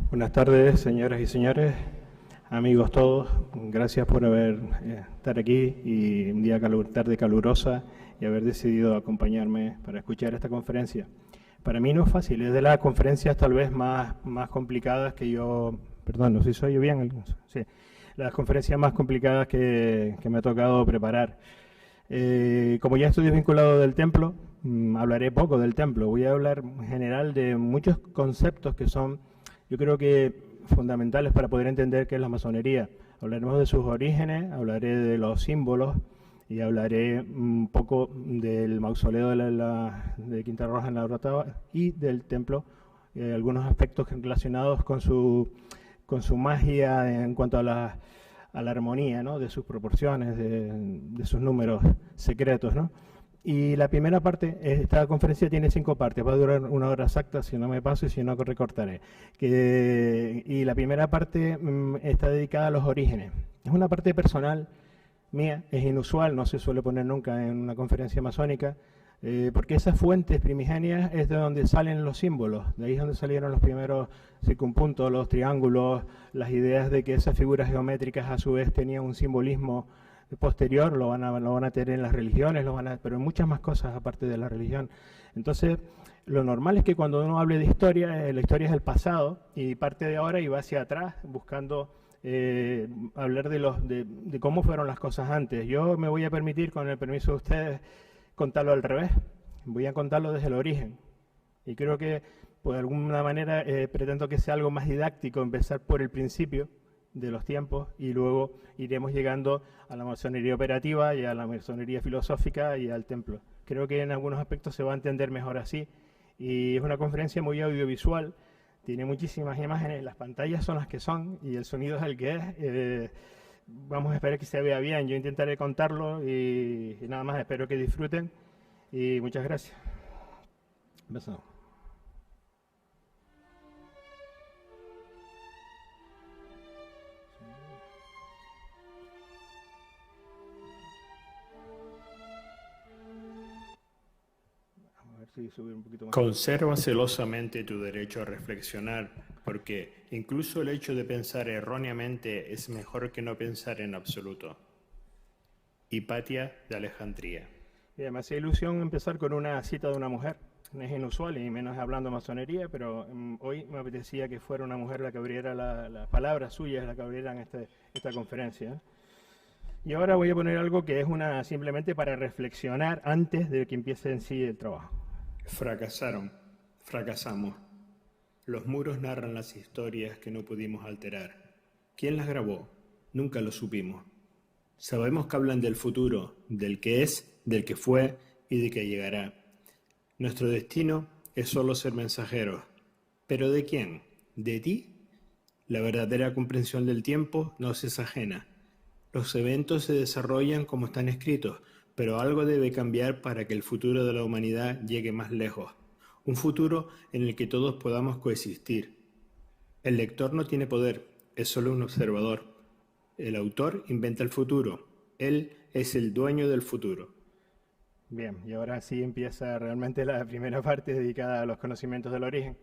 Buenas tardes, señoras y señores, amigos todos. Gracias por estar aquí y un día tarde calurosa y haber decidido acompañarme para escuchar esta conferencia. Para mí no es fácil, es de las conferencias tal vez más complicadas que yo... Perdón, no sé si soy yo bien. Sí, las conferencias más complicadas que me ha tocado preparar. Como ya estoy desvinculado del templo, hablaré poco del templo. Voy a hablar en general de muchos conceptos que son, yo creo que fundamentales para poder entender qué es la masonería. Hablaremos de sus orígenes, hablaré de los símbolos y hablaré un poco del mausoleo de Quinta Roja en la Orotava y del templo, algunos aspectos relacionados con su magia en cuanto a la armonía, ¿no?, de sus proporciones, de sus números secretos, ¿no? Y la primera parte, esta conferencia tiene 5 partes, va a durar 1 hora exacta, si no me paso y si no recortaré. Y la primera parte está dedicada a los orígenes. Es una parte personal mía, es inusual, no se suele poner nunca en una conferencia masónica, porque esas fuentes primigenias es de donde salen los símbolos, de ahí es donde salieron los primeros circunpuntos, los triángulos, las ideas de que esas figuras geométricas a su vez tenían un simbolismo posterior, lo van a tener en las religiones, pero en muchas más cosas aparte de la religión. Entonces, lo normal es que cuando uno hable de historia, la historia es el pasado y parte de ahora y va hacia atrás buscando hablar de cómo fueron las cosas antes. Yo me voy a permitir, con el permiso de ustedes, contarlo al revés. Voy a contarlo desde el origen. Y creo que, pues, de alguna manera, pretendo que sea algo más didáctico, empezar por el principio de los tiempos y luego iremos llegando a la masonería operativa y a la masonería filosófica y al templo. Creo que en algunos aspectos se va a entender mejor así. Y es una conferencia muy audiovisual, tiene muchísimas imágenes, las pantallas son las que son y el sonido es el que es. Vamos a esperar que se vea bien, yo intentaré contarlo y nada más, espero que disfruten y muchas gracias. Empezamos. Conserva celosamente tu derecho a reflexionar, porque incluso el hecho de pensar erróneamente es mejor que no pensar en absoluto. Hipatia de Alejandría. Bien, me hace ilusión empezar con una cita de una mujer. No es inusual y menos hablando de masonería, pero hoy me apetecía que fuera una mujer la que abriera las palabras suyas, la que abrieran esta conferencia. Y ahora voy a poner algo que es simplemente para reflexionar antes de que empiece en sí el trabajo. Fracasamos. Los muros narran las historias que no pudimos alterar. ¿Quién las grabó? Nunca lo supimos. Sabemos que hablan del futuro, del que es, del que fue y de que llegará. Nuestro destino es solo ser mensajeros. ¿Pero de quién? ¿De ti? La verdadera comprensión del tiempo nos es ajena. Los eventos se desarrollan como están escritos, pero algo debe cambiar para que el futuro de la humanidad llegue más lejos. Un futuro en el que todos podamos coexistir. El lector no tiene poder, es solo un observador. El autor inventa el futuro. Él es el dueño del futuro. Bien, y ahora sí empieza realmente la primera parte dedicada a los conocimientos del origen.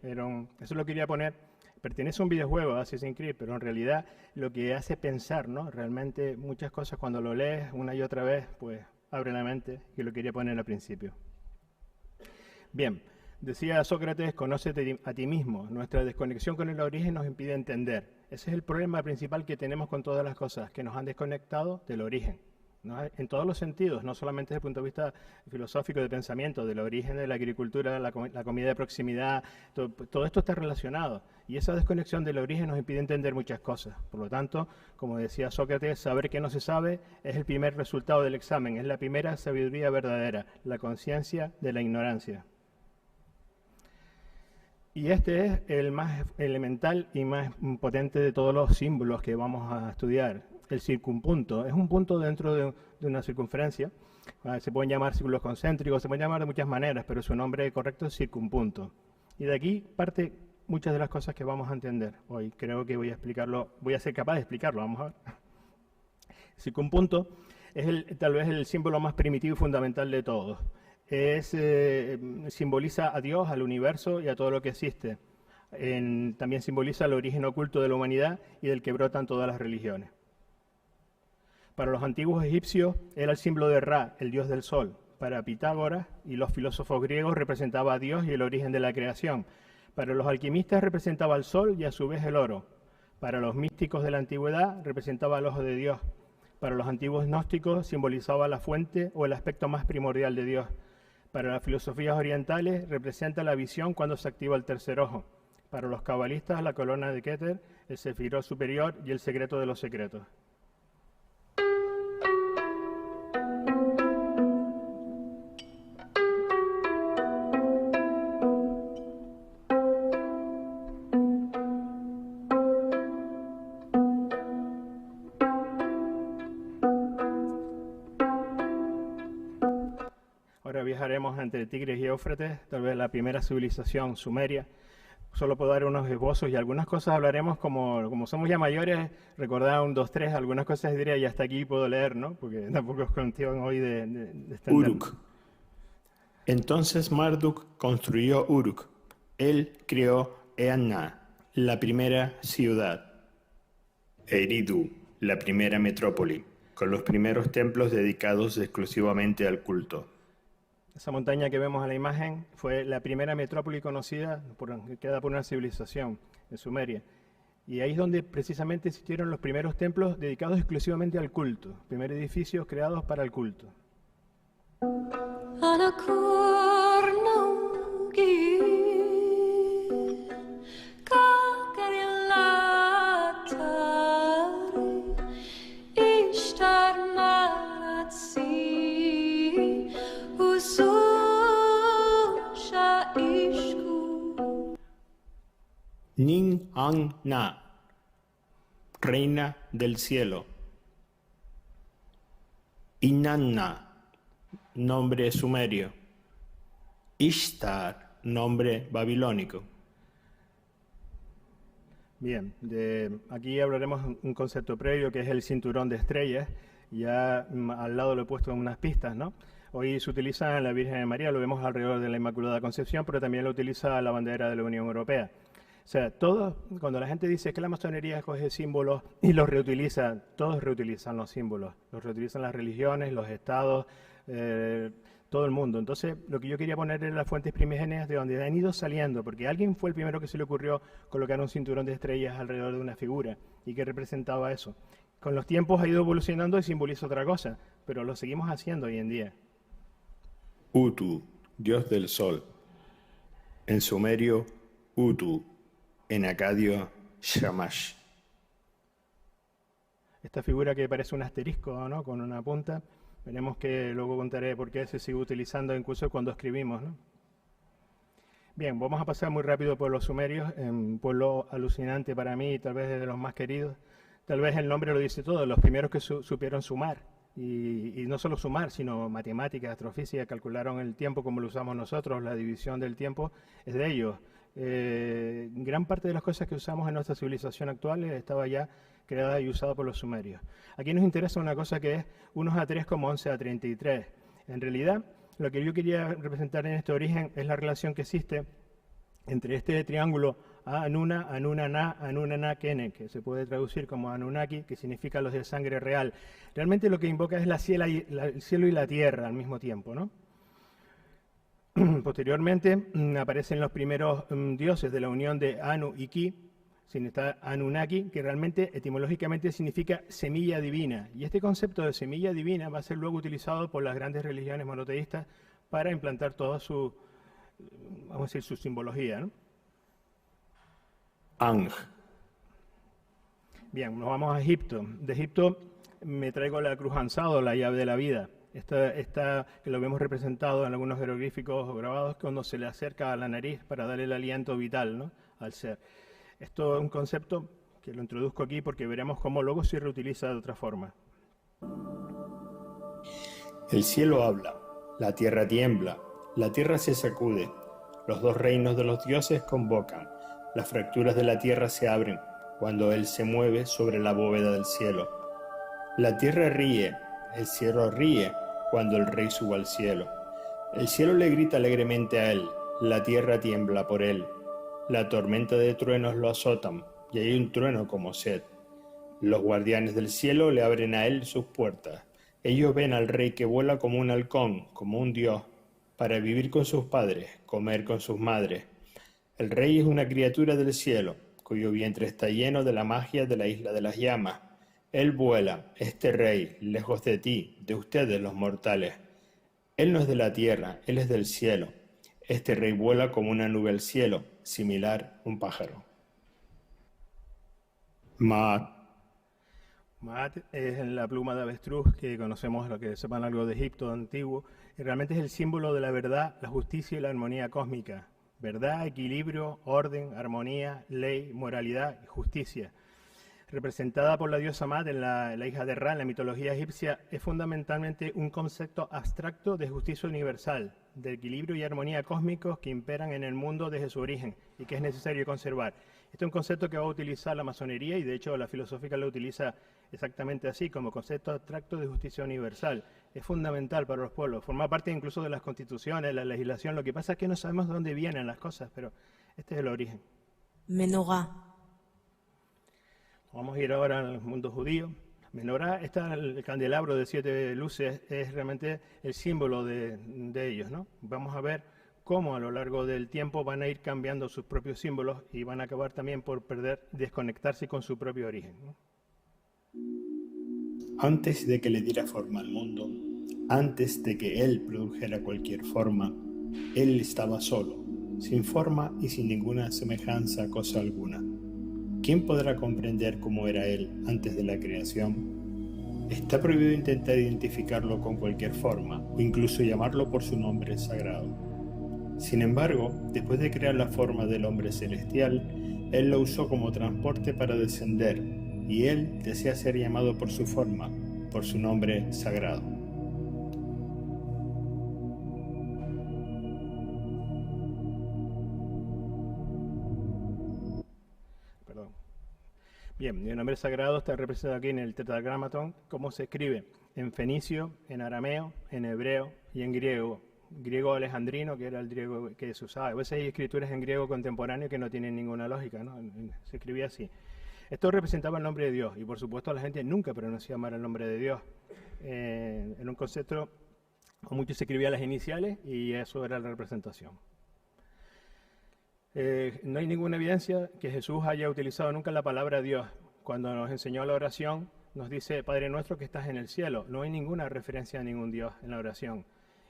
Eso lo quería poner. Pertenece a un videojuego, Assassin's Creed, pero en realidad lo que hace pensar, ¿no? Realmente muchas cosas cuando lo lees una y otra vez, pues abre la mente, que lo quería poner al principio. Bien, decía Sócrates, conócete a ti mismo. Nuestra desconexión con el origen nos impide entender. Ese es el problema principal que tenemos con todas las cosas, que nos han desconectado del origen, ¿no? En todos los sentidos, no solamente desde el punto de vista filosófico de pensamiento, del origen de la agricultura, la comida de proximidad, todo esto está relacionado. Y esa desconexión del origen nos impide entender muchas cosas. Por lo tanto, como decía Sócrates, saber que no se sabe es el primer resultado del examen, es la primera sabiduría verdadera, la conciencia de la ignorancia. Y este es el más elemental y más potente de todos los símbolos que vamos a estudiar. El circunpunto es un punto dentro de una circunferencia. Se pueden llamar círculos concéntricos, se pueden llamar de muchas maneras, pero su nombre correcto es circunpunto. Y de aquí parte muchas de las cosas que vamos a entender hoy. Creo que voy a ser capaz de explicarlo, vamos a ver. Circunpunto es tal vez el símbolo más primitivo y fundamental de todos. Simboliza a Dios, al universo y a todo lo que existe. También simboliza el origen oculto de la humanidad y del que brotan todas las religiones. Para los antiguos egipcios era el símbolo de Ra, el dios del sol. Para Pitágoras y los filósofos griegos representaba a Dios y el origen de la creación. Para los alquimistas representaba al sol y a su vez el oro. Para los místicos de la antigüedad representaba al ojo de Dios. Para los antiguos gnósticos simbolizaba la fuente o el aspecto más primordial de Dios. Para las filosofías orientales representa la visión cuando se activa el tercer ojo. Para los cabalistas la corona de Keter, el sefirot superior y el secreto de los secretos. Ahora viajaremos entre Tigris y Éufrates, tal vez la primera civilización sumeria. Solo puedo dar unos esbozos y algunas cosas hablaremos como somos ya mayores, recordar un, dos, tres, algunas cosas diría y hasta aquí puedo leer, ¿no? Porque tampoco es cuestión hoy de extender. Uruk. Entonces Marduk construyó Uruk. Él creó Eanna, la primera ciudad. Eridu, la primera metrópoli, con los primeros templos dedicados exclusivamente al culto. Esa montaña que vemos en la imagen fue la primera metrópoli conocida, creada por una civilización en Sumeria. Y ahí es donde precisamente existieron los primeros templos dedicados exclusivamente al culto, primeros edificios creados para el culto. Nin-an-na, reina del cielo. Inanna, nombre sumerio. Ishtar, nombre babilónico. Bien, aquí hablaremos un concepto previo que es el cinturón de estrellas. Ya al lado lo he puesto en unas pistas, ¿no? Hoy se utiliza en la Virgen de María, lo vemos alrededor de la Inmaculada Concepción, pero también lo utiliza la bandera de la Unión Europea. O sea, cuando la gente dice que la masonería coge símbolos y los reutiliza, todos reutilizan los símbolos, los reutilizan las religiones, los estados, todo el mundo. Entonces, lo que yo quería poner en las fuentes primigenias de donde han ido saliendo, porque alguien fue el primero que se le ocurrió colocar un cinturón de estrellas alrededor de una figura y que representaba eso. Con los tiempos ha ido evolucionando y simboliza otra cosa, pero lo seguimos haciendo hoy en día. Utu, dios del sol. En sumerio, Utu. En acadio, Shamash. Esta figura que parece un asterisco, ¿no? Con una punta, veremos que luego contaré por qué se sigue utilizando incluso cuando escribimos, ¿no? Bien, vamos a pasar muy rápido por los sumerios, un pueblo alucinante para mí, tal vez de los más queridos. Tal vez el nombre lo dice todo, los primeros que supieron sumar. Y no solo sumar, sino matemáticas, astrofísica, calcularon el tiempo como lo usamos nosotros, la división del tiempo es de ellos. Gran parte de las cosas que usamos en nuestra civilización actual estaba ya creada y usada por los sumerios. Aquí nos interesa una cosa que es 1-3 como 11-33. En realidad, lo que yo quería representar en este origen es la relación que existe entre este triángulo Anuna, Anunana, Anunana, Kene, que se puede traducir como Anunnaki, que significa los de sangre real. Realmente lo que invoca es el cielo y la tierra al mismo tiempo, ¿no? Posteriormente aparecen los primeros dioses de la unión de Anu y Ki, sin estar Anunnaki, que realmente etimológicamente significa semilla divina. Y este concepto de semilla divina va a ser luego utilizado por las grandes religiones monoteístas para implantar toda su, vamos a decir, su simbología, ¿no? Ang. Bien, nos vamos a Egipto. De Egipto me traigo la cruz ansado, la llave de la vida. Esta que lo vemos representado en algunos jeroglíficos o grabados cuando se le acerca a la nariz para darle el aliento vital, ¿no? Al ser. Esto es un concepto que lo introduzco aquí porque veremos cómo luego se reutiliza de otra forma. El cielo habla, la tierra tiembla, la tierra se sacude, los dos reinos de los dioses convocan, las fracturas de la tierra se abren cuando él se mueve sobre la bóveda del cielo. La tierra ríe, el cielo ríe cuando el rey sube al cielo. El cielo le grita alegremente a él, la tierra tiembla por él. La tormenta de truenos lo azotan, y hay un trueno como sed. Los guardianes del cielo le abren a él sus puertas. Ellos ven al rey que vuela como un halcón, como un dios, para vivir con sus padres, comer con sus madres. El rey es una criatura del cielo, cuyo vientre está lleno de la magia de la isla de las llamas. Él vuela, este rey, lejos de ti, de ustedes los mortales. Él no es de la tierra, él es del cielo. Este rey vuela como una nube al cielo, similar a un pájaro. Maat. Maat es la pluma de avestruz que conocemos, lo que sepan algo de Egipto antiguo, y realmente es el símbolo de la verdad, la justicia y la armonía cósmica. Verdad, equilibrio, orden, armonía, ley, moralidad y justicia. Representada por la diosa Maat, la hija de Ra, en la mitología egipcia, es fundamentalmente un concepto abstracto de justicia universal, de equilibrio y armonía cósmicos que imperan en el mundo desde su origen y que es necesario conservar. Este es un concepto que va a utilizar la masonería y de hecho la filosófica lo utiliza exactamente así, como concepto abstracto de justicia universal. Es fundamental para los pueblos, forma parte incluso de las constituciones, la legislación. Lo que pasa es que no sabemos de dónde vienen las cosas, pero este es el origen. Menorá. Vamos a ir ahora al mundo judío. Menorá, el candelabro de 7 luces, es realmente el símbolo de ellos, ¿no? Vamos a ver cómo a lo largo del tiempo van a ir cambiando sus propios símbolos y van a acabar también por desconectarse con su propio origen, ¿no? Antes de que le diera forma al mundo, antes de que él produjera cualquier forma, él estaba solo, sin forma y sin ninguna semejanza a cosa alguna. ¿Quién podrá comprender cómo era él antes de la creación? Está prohibido intentar identificarlo con cualquier forma o incluso llamarlo por su nombre sagrado. Sin embargo, después de crear la forma del hombre celestial, él lo usó como transporte para descender, y él desea ser llamado por su forma, por su nombre sagrado. Bien, el nombre sagrado está representado aquí en el tetragramatón. ¿Cómo se escribe? En fenicio, en arameo, en hebreo y en griego. Griego alejandrino, que era el griego que se usaba. A veces hay escrituras en griego contemporáneo que no tienen ninguna lógica, ¿no? Se escribía así. Esto representaba el nombre de Dios y por supuesto la gente nunca pronunciaba mal el nombre de Dios. En un concepto, o mucho se escribía las iniciales y eso era la representación. No hay ninguna evidencia que Jesús haya utilizado nunca la palabra Dios. Cuando nos enseñó la oración, nos dice, Padre nuestro que estás en el cielo. No hay ninguna referencia a ningún Dios en la oración.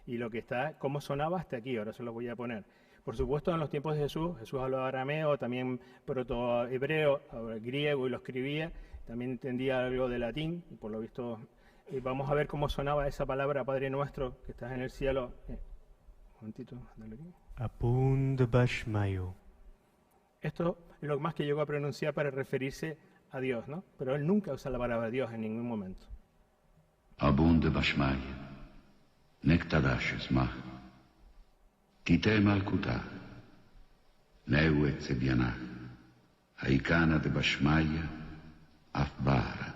Y lo que está, cómo sonaba hasta aquí, ahora se lo voy a poner. Por supuesto, en los tiempos de Jesús hablaba arameo, también protohebreo, griego y lo escribía. También entendía algo de latín, y por lo visto, vamos a ver cómo sonaba esa palabra, Padre nuestro que estás en el cielo. Un momentito, dale aquí. Abund Bashmayo. Esto es lo más que llegó a pronunciar para referirse a Dios, ¿no? Pero él nunca usa la palabra Dios en ningún momento. Abund Bashmayo. Nektadash Smach. Tite Malkutah. Neue Tsebianach. Haikana de Bashmaya. Afbara.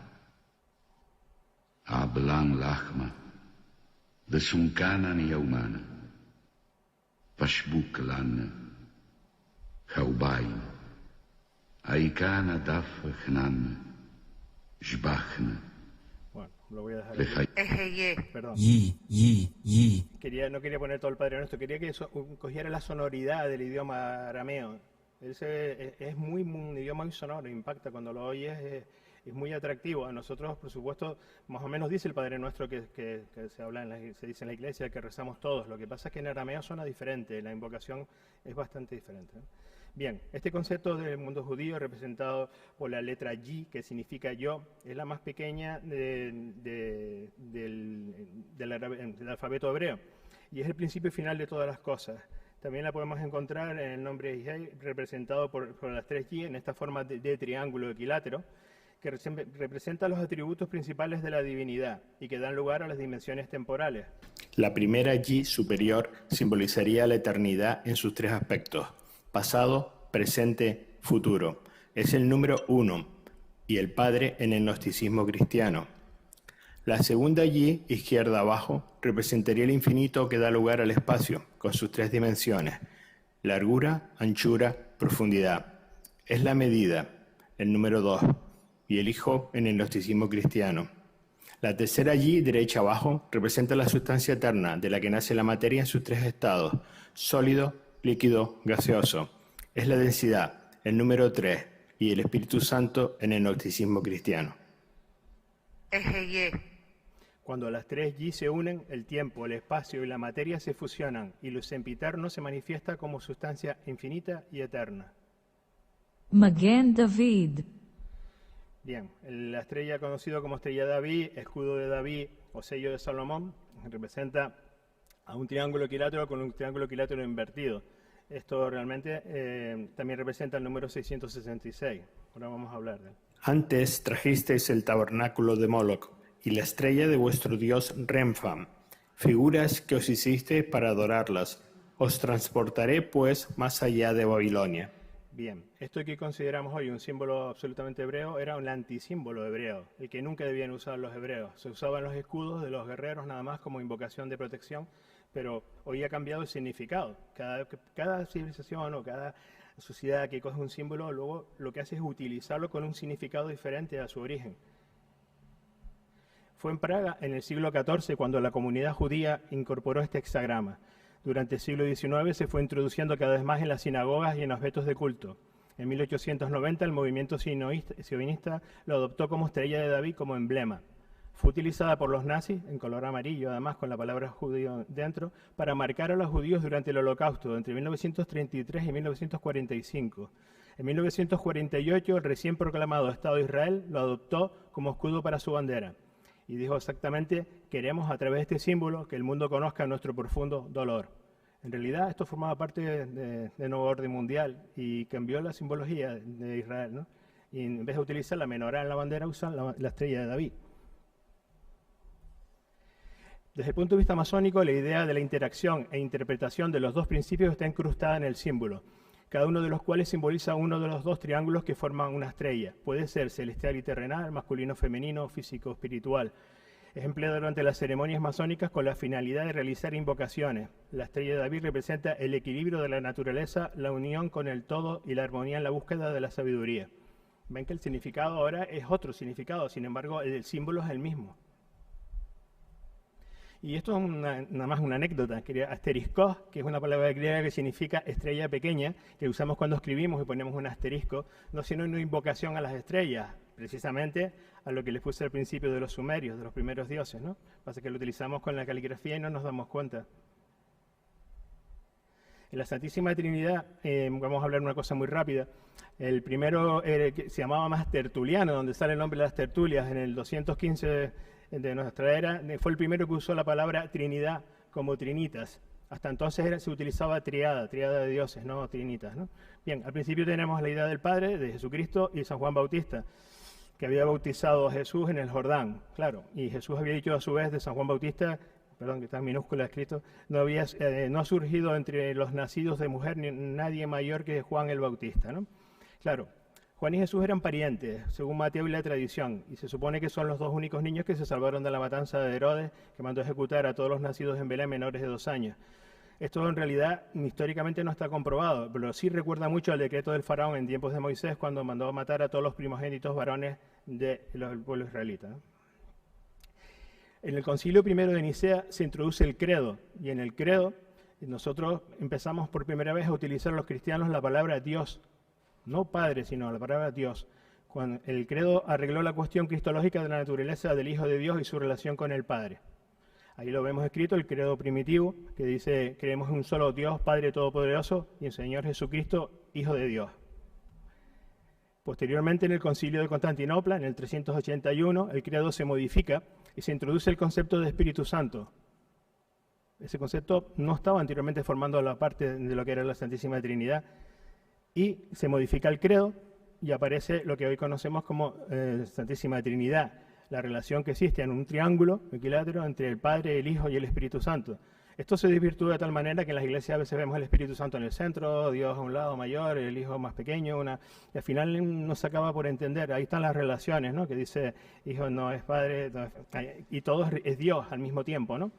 Ablang Lachma. De Sunkana ni Yaumana. Pashbuk Lan, Chaubain, Aikana Daf Hnan, Shbachna. Bueno, lo voy a dejar aquí. Perdón. No quería poner todo el Padre Nuestro, quería que eso cogiera la sonoridad del idioma arameo. Ese es un idioma muy sonoro, impacta cuando lo oyes. Es muy atractivo. A nosotros, por supuesto, más o menos dice el Padre Nuestro que se dice en la iglesia, que rezamos todos. Lo que pasa es que en arameo suena diferente, la invocación es bastante diferente, ¿no? Bien, este concepto del mundo judío representado por la letra Yi, que significa yo, es la más pequeña del alfabeto hebreo y es el principio y final de todas las cosas. También la podemos encontrar en el nombre Yihei, representado por las 3 Yi en esta forma de triángulo equilátero, que representa los atributos principales de la divinidad y que dan lugar a las dimensiones temporales. La primera Yi superior simbolizaría la eternidad en sus 3 aspectos: pasado, presente, futuro. Es el número 1 y el Padre en el gnosticismo cristiano. La segunda Yi, izquierda abajo, representaría el infinito que da lugar al espacio, con sus 3 dimensiones: largura, anchura profundidad. Es la medida, el número 2, y el Hijo en el gnosticismo cristiano. La tercera allí, derecha abajo, representa la sustancia eterna de la que nace la materia en sus tres estados, sólido, líquido, gaseoso. Es la densidad, el número 3, y el Espíritu Santo en el gnosticismo cristiano. Eje Cuando las tres Y se unen, el tiempo, el espacio y la materia se fusionan, y lo sempiterno se manifiesta como sustancia infinita y eterna. Magen David. Bien, la estrella conocida como estrella de David, escudo de David o sello de Salomón, representa a un triángulo equilátero con un triángulo equilátero invertido. Esto realmente también representa el número 666. Ahora vamos a hablar de él. Antes trajisteis el tabernáculo de Moloch y la estrella de vuestro dios Renfam, figuras que os hicisteis para adorarlas. Os transportaré, pues, más allá de Babilonia. Bien, esto que consideramos hoy un símbolo absolutamente hebreo era un antisímbolo hebreo, el que nunca debían usar los hebreos. Se usaban los escudos de los guerreros nada más como invocación de protección, pero hoy ha cambiado el significado. Cada civilización o cada sociedad que coge un símbolo, luego lo que hace es utilizarlo con un significado diferente a su origen. Fue en Praga en el siglo XIV cuando la comunidad judía incorporó este hexagrama. Durante el siglo XIX se fue introduciendo cada vez más en las sinagogas y en los objetos de culto. En 1890 el movimiento sionista lo adoptó como estrella de David como emblema. Fue utilizada por los nazis, en color amarillo, además con la palabra judío dentro, para marcar a los judíos durante el Holocausto, entre 1933 y 1945. En 1948 el recién proclamado Estado de Israel lo adoptó como escudo para su bandera. Y dijo exactamente, queremos a través de este símbolo que el mundo conozca nuestro profundo dolor. En realidad esto formaba parte de nuevo orden mundial y cambió la simbología de Israel, ¿no? Y en vez de utilizar la menorá en la bandera, usan la estrella de David. Desde el punto de vista masónico, la idea de la interacción e interpretación de los dos principios está incrustada en el símbolo, cada uno de los cuales simboliza uno de los dos triángulos que forman una estrella. Puede ser celestial y terrenal, masculino, femenino, físico, espiritual. Es empleado durante las ceremonias masónicas con la finalidad de realizar invocaciones. La estrella de David representa el equilibrio de la naturaleza, la unión con el todo y la armonía en la búsqueda de la sabiduría. Ven que el significado ahora es otro significado, sin embargo el símbolo es el mismo. Y esto es nada más una anécdota. Asteriskos, que es una palabra griega que significa estrella pequeña, que usamos cuando escribimos y ponemos un asterisco, no sino una invocación a las estrellas, precisamente a lo que les puse al principio de los sumerios, de los primeros dioses, ¿no? Pasa que lo utilizamos con la caligrafía y no nos damos cuenta. En la Santísima Trinidad, vamos a hablar una cosa muy rápida. El primero que se llamaba más Tertuliano, donde sale el nombre de las tertulias, en el 215 de nuestra era, fue el primero que usó la palabra Trinidad como trinitas. Hasta entonces se utilizaba triada de dioses, no trinitas, ¿no? Bien, al principio tenemos la idea del Padre, de Jesucristo y San Juan Bautista, que había bautizado a Jesús en el Jordán, claro, y Jesús había dicho a su vez de San Juan Bautista, perdón, que está en minúscula escrito, no ha surgido entre los nacidos de mujer ni nadie mayor que Juan el Bautista, ¿no? Claro, Juan y Jesús eran parientes, según Mateo y la tradición, y se supone que son los dos únicos niños que se salvaron de la matanza de Herodes, que mandó a ejecutar a todos los nacidos en Belén menores de 2 años. Esto en realidad históricamente no está comprobado, pero sí recuerda mucho al decreto del faraón en tiempos de Moisés, cuando mandó a matar a todos los primogénitos varones del pueblo israelita, ¿no? En el Concilio I de Nicea se introduce el credo, y en el credo nosotros empezamos por primera vez a utilizar los cristianos la palabra Dios, no Padre, sino la palabra Dios. Cuando el credo arregló la cuestión cristológica de la naturaleza del Hijo de Dios y su relación con el Padre. Ahí lo vemos escrito, el credo primitivo, que dice, creemos en un solo Dios, Padre Todopoderoso, y en Señor Jesucristo, Hijo de Dios. Posteriormente, en el Concilio de Constantinopla, en el 381, el credo se modifica y se introduce el concepto de Espíritu Santo. Ese concepto no estaba anteriormente formando la parte de lo que era la Santísima Trinidad, y se modifica el credo y aparece lo que hoy conocemos como Santísima Trinidad, la relación que existe en un triángulo equilátero entre el Padre, el Hijo y el Espíritu Santo. Esto se desvirtúa de tal manera que en las iglesias a veces vemos el Espíritu Santo en el centro, Dios a un lado mayor, el Hijo más pequeño, y al final no se acaba por entender. Ahí están las relaciones, ¿no? Que dice, Hijo no es Padre, y todo es Dios al mismo tiempo, ¿no?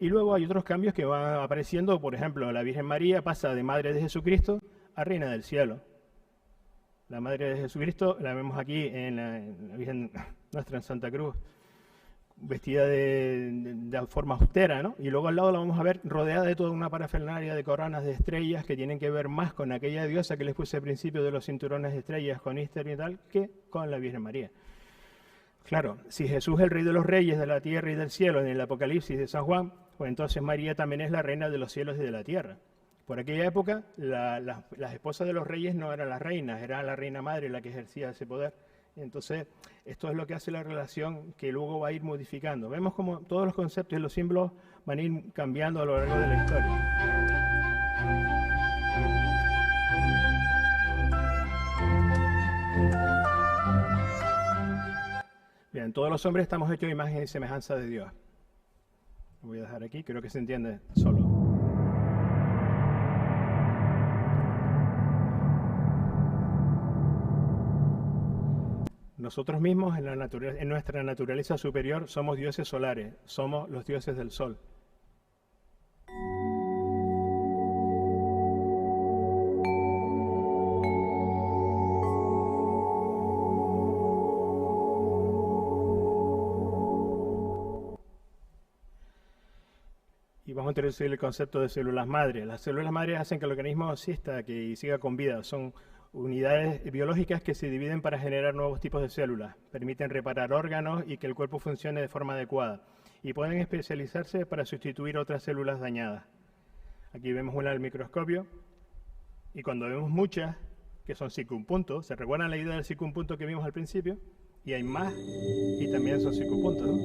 Y luego hay otros cambios que van apareciendo, por ejemplo, la Virgen María pasa de Madre de Jesucristo a Reina del Cielo. La Madre de Jesucristo la vemos aquí en la Virgen nuestra en Santa Cruz, vestida de forma austera, ¿no? Y luego al lado la vamos a ver rodeada de toda una parafernalia de coronas de estrellas que tienen que ver más con aquella diosa que les puse al principio de los cinturones de estrellas con Íster y tal, que con la Virgen María. Claro, si Jesús es el Rey de los Reyes de la tierra y del cielo en el Apocalipsis de San Juan, pues entonces María también es la reina de los cielos y de la tierra. Por aquella época, las esposas de los reyes no eran las reinas, era la reina madre la que ejercía ese poder. Entonces, esto es lo que hace la relación que luego va a ir modificando. Vemos como todos los conceptos y los símbolos van a ir cambiando a lo largo de la historia. Bien, todos los hombres estamos hechos a imagen y semejanza de Dios. Lo voy a dejar aquí, creo que se entiende solo. Nosotros mismos en nuestra naturaleza superior somos dioses solares, somos los dioses del sol. Y vamos a introducir el concepto de células madre. Las células madres hacen que el organismo exista, que siga con vida. Son unidades biológicas que se dividen para generar nuevos tipos de células, permiten reparar órganos y que el cuerpo funcione de forma adecuada, y pueden especializarse para sustituir otras células dañadas. Aquí vemos una al microscopio, y cuando vemos muchas, que son circunpuntos, ¿se recuerdan la idea del circunpunto que vimos al principio? Y hay más, y también son circunpuntos, ¿no?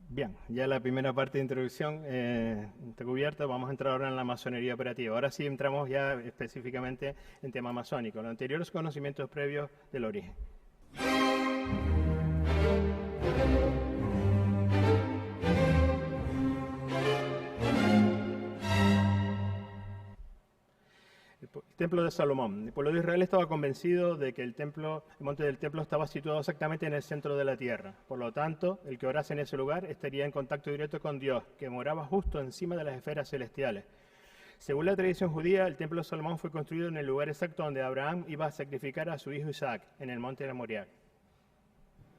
Bien, ya la primera parte de introducción está cubierta, vamos a entrar ahora en la masonería operativa. Ahora sí entramos ya específicamente en tema masónico, los anteriores conocimientos previos del origen. El templo de Salomón. El pueblo de Israel estaba convencido de que el monte del templo estaba situado exactamente en el centro de la tierra. Por lo tanto, el que orase en ese lugar estaría en contacto directo con Dios, que moraba justo encima de las esferas celestiales. Según la tradición judía, el templo de Salomón fue construido en el lugar exacto donde Abraham iba a sacrificar a su hijo Isaac, en el monte de Moriah.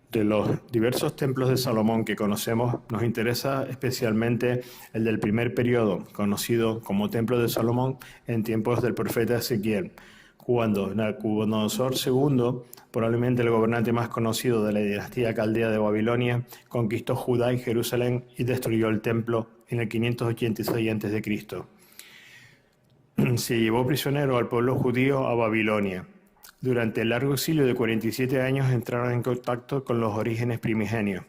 De los diversos templos de Salomón que conocemos, nos interesa especialmente el del primer periodo, conocido como Templo de Salomón en tiempos del profeta Ezequiel, cuando Nabucodonosor II, probablemente el gobernante más conocido de la dinastía caldea de Babilonia, conquistó Judá y Jerusalén y destruyó el templo en el 586 a.C. Se llevó prisionero al pueblo judío a Babilonia. Durante el largo exilio de 47 años entraron en contacto con los orígenes primigenios.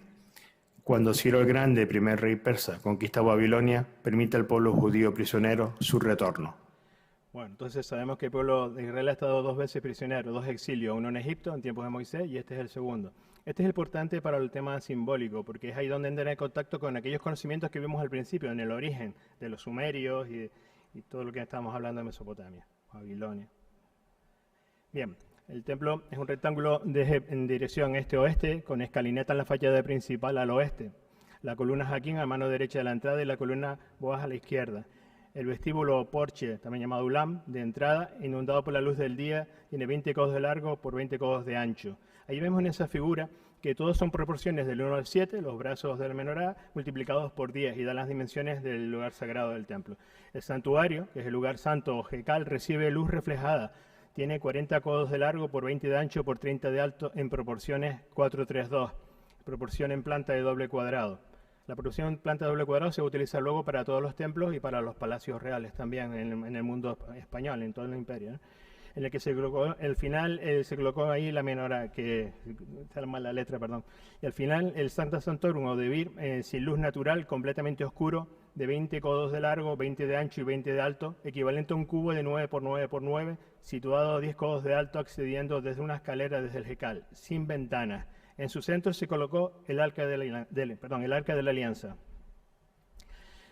Cuando Ciro el Grande, primer rey persa, conquista Babilonia, permite al pueblo judío prisionero su retorno. Bueno, entonces sabemos que el pueblo de Israel ha estado 2 veces prisionero, 2 exilios, uno en Egipto en tiempos de Moisés y este es el segundo. Este es importante para el tema simbólico, porque es ahí donde entra en contacto con aquellos conocimientos que vimos al principio, en el origen de los sumerios y todo lo que estábamos hablando de Mesopotamia, Babilonia. Bien, el templo es un rectángulo en dirección este-oeste, con escalinata en la fachada principal al oeste. La columna Jaquín a mano derecha de la entrada y la columna Boaz a la izquierda. El vestíbulo o porche, también llamado ulam, de entrada, inundado por la luz del día, tiene 20 codos de largo por 20 codos de ancho. Ahí vemos en esa figura que todos son proporciones del 1 al 7, los brazos del menorá, multiplicados por 10 y dan las dimensiones del lugar sagrado del templo. El santuario, que es el lugar santo o jecal, recibe luz reflejada. Tiene 40 codos de largo por 20 de ancho por 30 de alto en proporciones 4-3-2, proporción en planta de doble cuadrado. La proporción en planta de doble cuadrado se utiliza luego para todos los templos y para los palacios reales también en el mundo español, en todo el imperio, ¿no? En el que se colocó, al final se colocó ahí la menorá, que está mal la letra, perdón. Y al final el Sancta Sanctorum o Devir, sin luz natural, completamente oscuro, de 20 codos de largo, 20 de ancho y 20 de alto, equivalente a un cubo de 9 por 9 por 9, situado a 10 codos de alto, accediendo desde una escalera desde el jecal, sin ventanas. En su centro se colocó el arca de la alianza.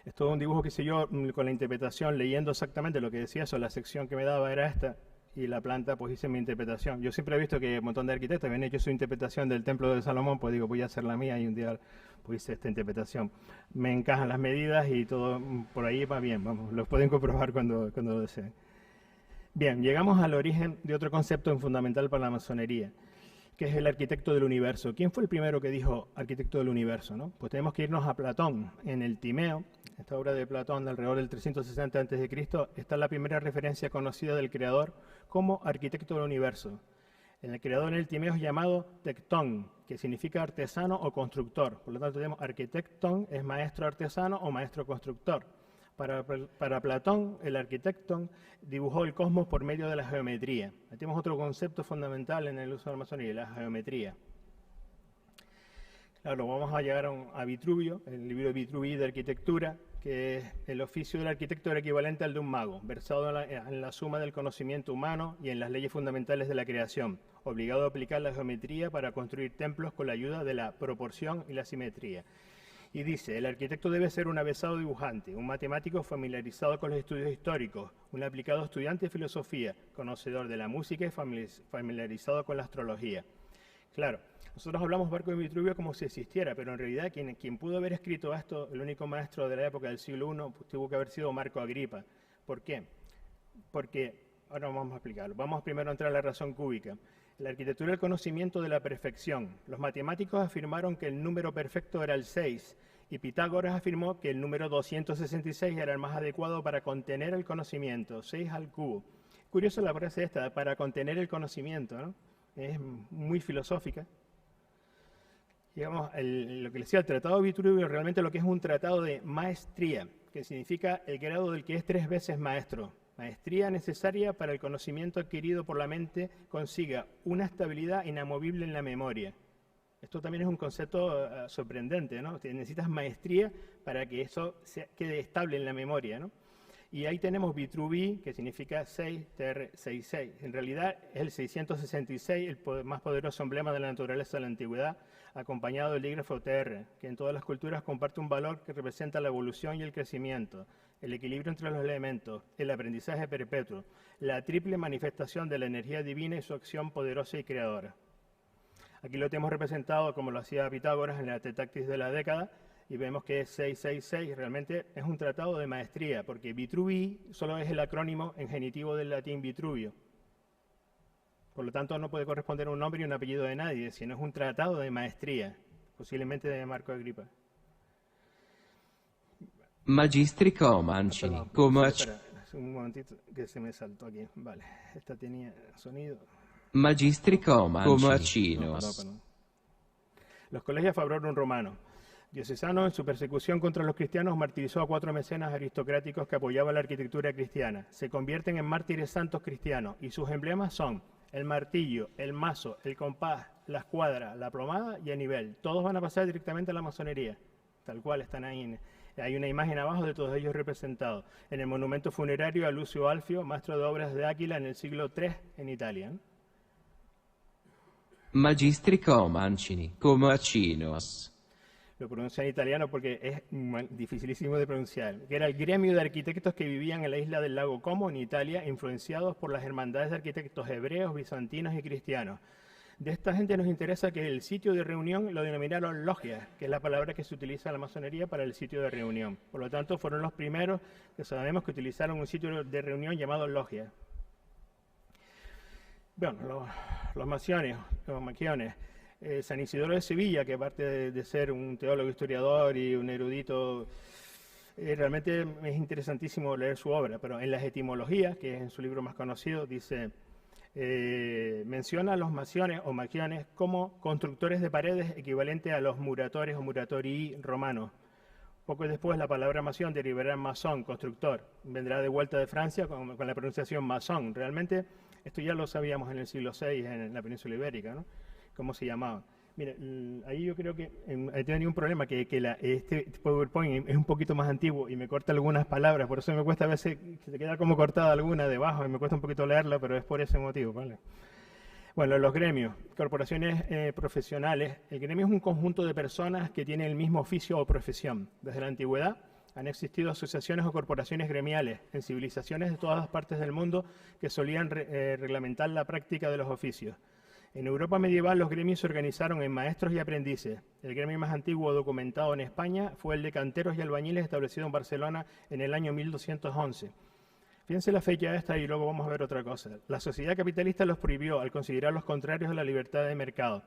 Es todo un dibujo que hice yo con la interpretación, leyendo exactamente lo que decía eso, la sección que me daba era esta, y la planta, pues hice mi interpretación. Yo siempre he visto que un montón de arquitectos habían hecho su interpretación del templo de Salomón, pues digo, voy a hacer la mía y un día pues hice esta interpretación. Me encajan las medidas y todo por ahí va bien, vamos, los pueden comprobar cuando lo deseen. Bien, llegamos al origen de otro concepto fundamental para la masonería, que es el arquitecto del universo. ¿Quién fue el primero que dijo arquitecto del universo, no? Pues tenemos que irnos a Platón. En el Timeo, esta obra de Platón de alrededor del 360 a.C., está la primera referencia conocida del creador como arquitecto del universo. El creador en el Timeo es llamado tectón, que significa artesano o constructor. Por lo tanto, tenemos arquitectón, es maestro artesano o maestro constructor. Para Platón, el arquitectón dibujó el cosmos por medio de la geometría. Aquí tenemos otro concepto fundamental en el uso de la masonería, la geometría. Claro, vamos a llegar a Vitruvio, el libro de Vitruvi de arquitectura, que es el oficio del arquitecto era equivalente al de un mago, versado en la suma del conocimiento humano y en las leyes fundamentales de la creación, obligado a aplicar la geometría para construir templos con la ayuda de la proporción y la simetría. Y dice, el arquitecto debe ser un avesado dibujante, un matemático familiarizado con los estudios históricos, un aplicado estudiante de filosofía, conocedor de la música y familiarizado con la astrología. Claro, nosotros hablamos Barco de Vitruvio como si existiera, pero en realidad quien pudo haber escrito esto, el único maestro de la época del siglo I, pues, tuvo que haber sido Marco Agripa. ¿Por qué? Porque, ahora vamos a explicarlo. Vamos primero a entrar a la razón cúbica. La arquitectura es el conocimiento de la perfección. Los matemáticos afirmaron que el número perfecto era el 6 y Pitágoras afirmó que el número 266 era el más adecuado para contener el conocimiento, 6 al cubo. Curioso la frase esta, para contener el conocimiento, ¿no? Es muy filosófica. Digamos, lo que decía el Tratado de Vitruvio realmente lo que es un tratado de maestría, que significa el grado del que es 3 veces maestro. Maestría necesaria para el conocimiento adquirido por la mente consiga una estabilidad inamovible en la memoria. Esto también es un concepto sorprendente, ¿no? Necesitas maestría para que eso quede estable en la memoria, ¿no? Y ahí tenemos Vitruvi, que significa 6, TR 66. En realidad es el 666, el más poderoso emblema de la naturaleza de la antigüedad, acompañado del dígrafo TR, que en todas las culturas comparte un valor que representa la evolución y el crecimiento, el equilibrio entre los elementos, el aprendizaje perpetuo, la triple manifestación de la energía divina y su acción poderosa y creadora. Aquí lo tenemos representado como lo hacía Pitágoras en la Tetactis de la década, y vemos que es 666, realmente es un tratado de maestría, porque Vitruvi solo es el acrónimo en genitivo del latín Vitruvio. Por lo tanto, no puede corresponder a un nombre y un apellido de nadie, sino es un tratado de maestría, posiblemente de Marco Agripa. Magistri Comanci, come Espera, un momentito que se me saltó aquí. Vale, esta tenía sonido. Magistri Comanci, come No, Acinos. perdón. Los colegios Fabrorum Romano. Diocesano, en su persecución contra los cristianos, martirizó a 4 mecenas aristocráticos que apoyaban la arquitectura cristiana. Se convierten en mártires santos cristianos y sus emblemas son el martillo, el mazo, el compás, la escuadra, la plomada y el nivel. Todos van a pasar directamente a la masonería, tal cual están ahí. Hay una imagen abajo de todos ellos representados. En el monumento funerario a Lucio Alfio, maestro de obras de Áquila en el siglo III en Italia. Magistri Comanci, come Acinos. Lo pronuncia en italiano porque es dificilísimo de pronunciar, que era el gremio de arquitectos que vivían en la isla del lago Como, en Italia, influenciados por las hermandades de arquitectos hebreos, bizantinos y cristianos. De esta gente nos interesa que el sitio de reunión lo denominaron logias, que es la palabra que se utiliza en la masonería para el sitio de reunión. Por lo tanto, fueron los primeros que sabemos que utilizaron un sitio de reunión llamado logia. Bueno, los maquiones. San Isidoro de Sevilla, que aparte de ser un teólogo, historiador y un erudito, realmente es interesantísimo leer su obra, pero en las etimologías, que es en su libro más conocido, dice, menciona a los maciones o maquiones como constructores de paredes equivalente a los muratores o muratori romanos. Poco después la palabra mación derivará en masón, constructor. Vendrá de vuelta de Francia con la pronunciación masón. Realmente esto ya lo sabíamos en el siglo VI en la península ibérica, ¿no? ¿Cómo se llamaba? Mira, ahí yo creo que he tenido un problema, que este PowerPoint es un poquito más antiguo y me corta algunas palabras, por eso me cuesta a veces, se queda como cortada alguna debajo y me cuesta un poquito leerla, pero es por ese motivo, ¿vale? Bueno, los gremios, corporaciones profesionales. El gremio es un conjunto de personas que tienen el mismo oficio o profesión. Desde la antigüedad, Han existido asociaciones o corporaciones gremiales en civilizaciones de todas las partes del mundo que solían reglamentar la práctica de los oficios. En Europa medieval los gremios se organizaron en maestros y aprendices. El gremio más antiguo documentado en España fue el de canteros y albañiles establecido en Barcelona en el año 1211. Fíjense la fecha esta y luego vamos a ver otra cosa. La sociedad capitalista los prohibió al considerarlos contrarios a la libertad de mercado.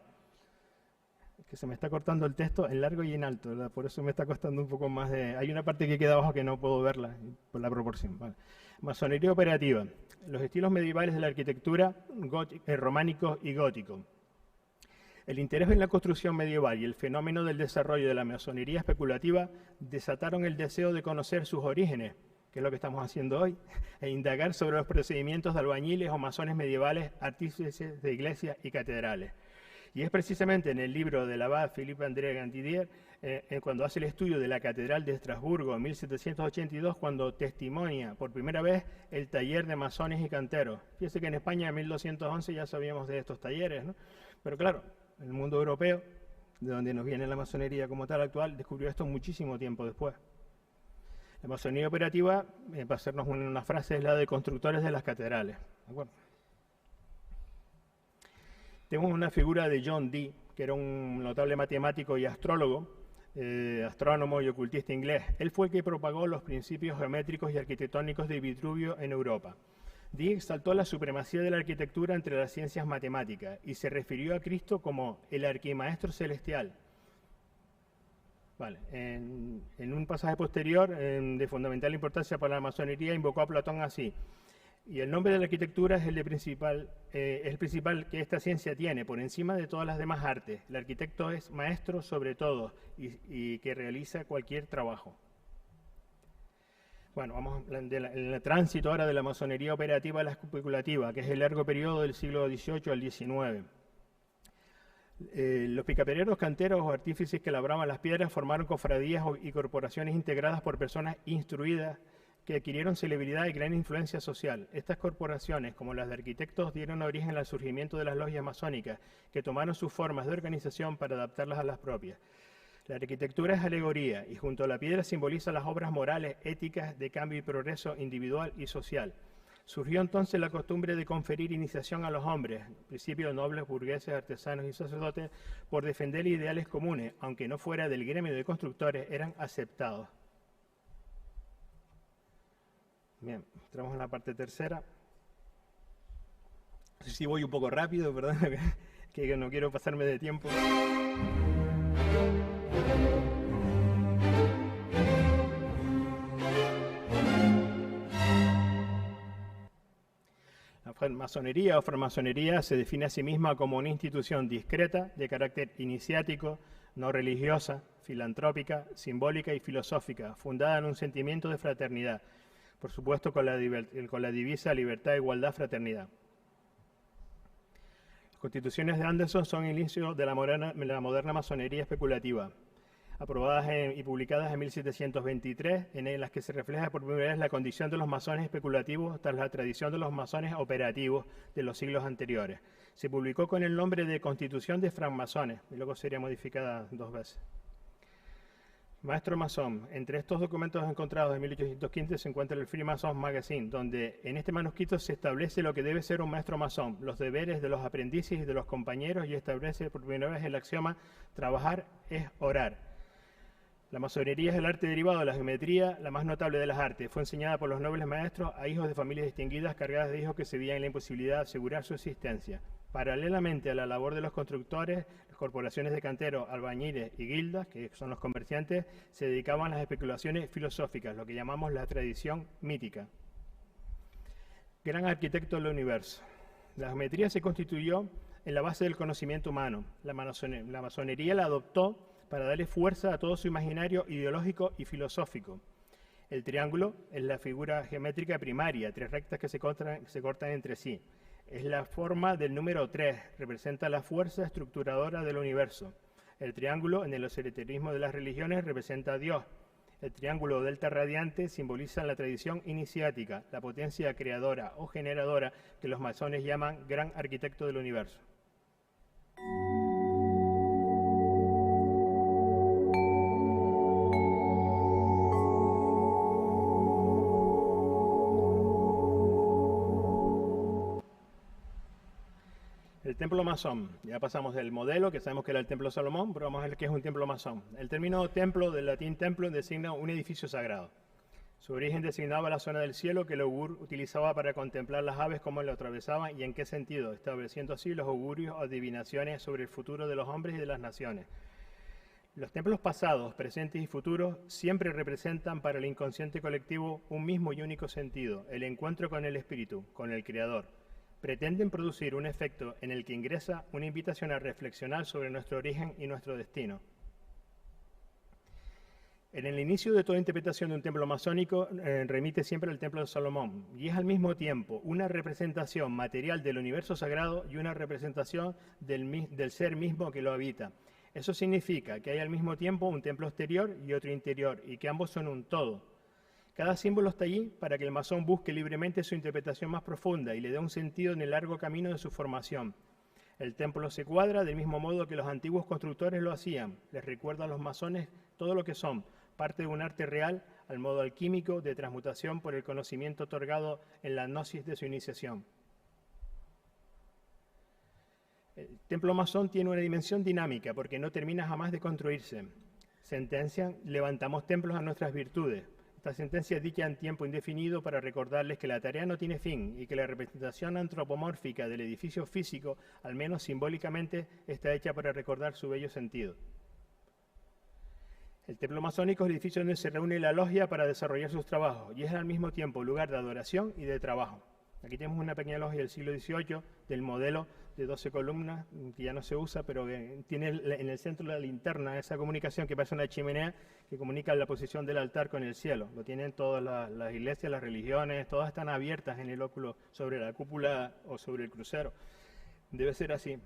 Que se me está cortando el texto en largo y en alto, ¿verdad? Por eso me está costando un poco más de... Hay una parte que queda abajo que no puedo verla por la proporción. Vale. Masonería operativa. Los estilos medievales de la arquitectura románico y gótico. El interés en la construcción medieval y el fenómeno del desarrollo de la masonería especulativa desataron el deseo de conocer sus orígenes, que es lo que estamos haciendo hoy, e indagar sobre los procedimientos de albañiles o masones medievales, artífices de iglesias y catedrales. Y es precisamente en el libro del abad Philippe André Gandidier, cuando hace el estudio de la Catedral de Estrasburgo en 1782, cuando testimonia por primera vez el taller de masones y canteros. Fíjese que en España en 1211 ya sabíamos de estos talleres, ¿no? Pero claro, el mundo europeo, de donde nos viene la masonería como tal actual, descubrió esto muchísimo tiempo después. La masonería operativa, para hacernos una frase, es la de constructores de las catedrales. ¿De acuerdo? Tenemos una figura de John Dee, que era un notable matemático y astrólogo, astrónomo y ocultista inglés. Él fue el que propagó los principios geométricos y arquitectónicos de Vitruvio en Europa. Dee exaltó la supremacía de la arquitectura entre las ciencias matemáticas y se refirió a Cristo como el arquimaestro celestial. Vale. En un pasaje posterior, de fundamental importancia para la masonería, invocó a Platón así: y el nombre de la arquitectura es el principal que esta ciencia tiene, por encima de todas las demás artes. El arquitecto es maestro sobre todo y que realiza cualquier trabajo. Bueno, vamos en el tránsito ahora de la masonería operativa a la especulativa, que es el largo periodo del siglo XVIII al XIX. Los picapereros, canteros o artífices que labraban las piedras formaron cofradías y corporaciones integradas por personas instruidas que adquirieron celebridad y gran influencia social. Estas corporaciones, como las de arquitectos, dieron origen al surgimiento de las logias masónicas, que tomaron sus formas de organización para adaptarlas a las propias. La arquitectura es alegoría y junto a la piedra simboliza las obras morales, éticas, de cambio y progreso individual y social. Surgió entonces la costumbre de conferir iniciación a los hombres, en principio nobles, burgueses, artesanos y sacerdotes, por defender ideales comunes, aunque no fuera del gremio de constructores, eran aceptados. Bien, entramos en la parte tercera. No sé si voy un poco rápido, perdón, que no quiero pasarme de tiempo. La masonería o francmasonería se define a sí misma como una institución discreta, de carácter iniciático, no religiosa, filantrópica, simbólica y filosófica, fundada en un sentimiento de fraternidad. Por supuesto, con la divisa libertad, igualdad, fraternidad. Las constituciones de Anderson son el inicio de la moderna masonería especulativa, aprobadas y publicadas en 1723, en las que se refleja por primera vez la condición de los masones especulativos tras la tradición de los masones operativos de los siglos anteriores. Se publicó con el nombre de Constitución de Francmasones y luego sería modificada 2 veces. Maestro masón. Entre estos documentos encontrados en 1815 se encuentra el Freemasons Magazine, donde en este manuscrito se establece lo que debe ser un maestro masón, los deberes de los aprendices y de los compañeros, y establece por primera vez el axioma: trabajar es orar. La masonería es el arte derivado de la geometría, la más notable de las artes. Fue enseñada por los nobles maestros a hijos de familias distinguidas cargadas de hijos que se veían en la imposibilidad de asegurar su existencia. Paralelamente a la labor de los constructores, las corporaciones de canteros, albañiles y guildas, que son los comerciantes, se dedicaban a las especulaciones filosóficas, lo que llamamos la tradición mítica. Gran arquitecto del universo. La geometría se constituyó en la base del conocimiento humano. La masonería la adoptó para darle fuerza a todo su imaginario ideológico y filosófico. El triángulo es la figura geométrica primaria, 3 rectas que se cortan entre sí. Es la forma del número 3, representa la fuerza estructuradora del universo. El triángulo, en el esoterismo de las religiones, representa a Dios. El triángulo delta radiante simboliza la tradición iniciática, la potencia creadora o generadora que los masones llaman gran arquitecto del universo. templo masón. Ya pasamos del modelo, que sabemos que era el templo Salomón, pero vamos a ver qué es un templo masón. El término templo, del latín templo, designa un edificio sagrado. Su origen designaba la zona del cielo que el augur utilizaba para contemplar las aves cómo lo atravesaban y en qué sentido, estableciendo así los augurios o adivinaciones sobre el futuro de los hombres y de las naciones. Los templos pasados, presentes y futuros siempre representan para el inconsciente colectivo un mismo y único sentido, el encuentro con el espíritu, con el Creador. Pretenden producir un efecto en el que ingresa una invitación a reflexionar sobre nuestro origen y nuestro destino. En el inicio de toda interpretación de un templo masónico remite siempre al templo de Salomón y es al mismo tiempo una representación material del universo sagrado y una representación del ser mismo que lo habita. Eso significa que hay al mismo tiempo un templo exterior y otro interior y que ambos son un todo. Cada símbolo está allí para que el masón busque libremente su interpretación más profunda y le dé un sentido en el largo camino de su formación. El templo se cuadra del mismo modo que los antiguos constructores lo hacían. Les recuerda a los masones todo lo que son, parte de un arte real al modo alquímico de transmutación por el conocimiento otorgado en la gnosis de su iniciación. El templo masón tiene una dimensión dinámica porque no termina jamás de construirse. Sentencian, levantamos templos a nuestras virtudes. Esta sentencia es dicha en tiempo indefinido para recordarles que la tarea no tiene fin y que la representación antropomórfica del edificio físico, al menos simbólicamente, está hecha para recordar su bello sentido. El templo masónico es el edificio donde se reúne la logia para desarrollar sus trabajos y es al mismo tiempo lugar de adoración y de trabajo. Aquí tenemos una pequeña logia del siglo XVIII del modelo de 12 columnas, que ya no se usa, pero que tiene en el centro la linterna, esa comunicación que parece una chimenea que comunica la posición del altar con el cielo. Lo tienen todas las iglesias, las religiones, todas están abiertas en el óculo sobre la cúpula o sobre el crucero. Debe ser así.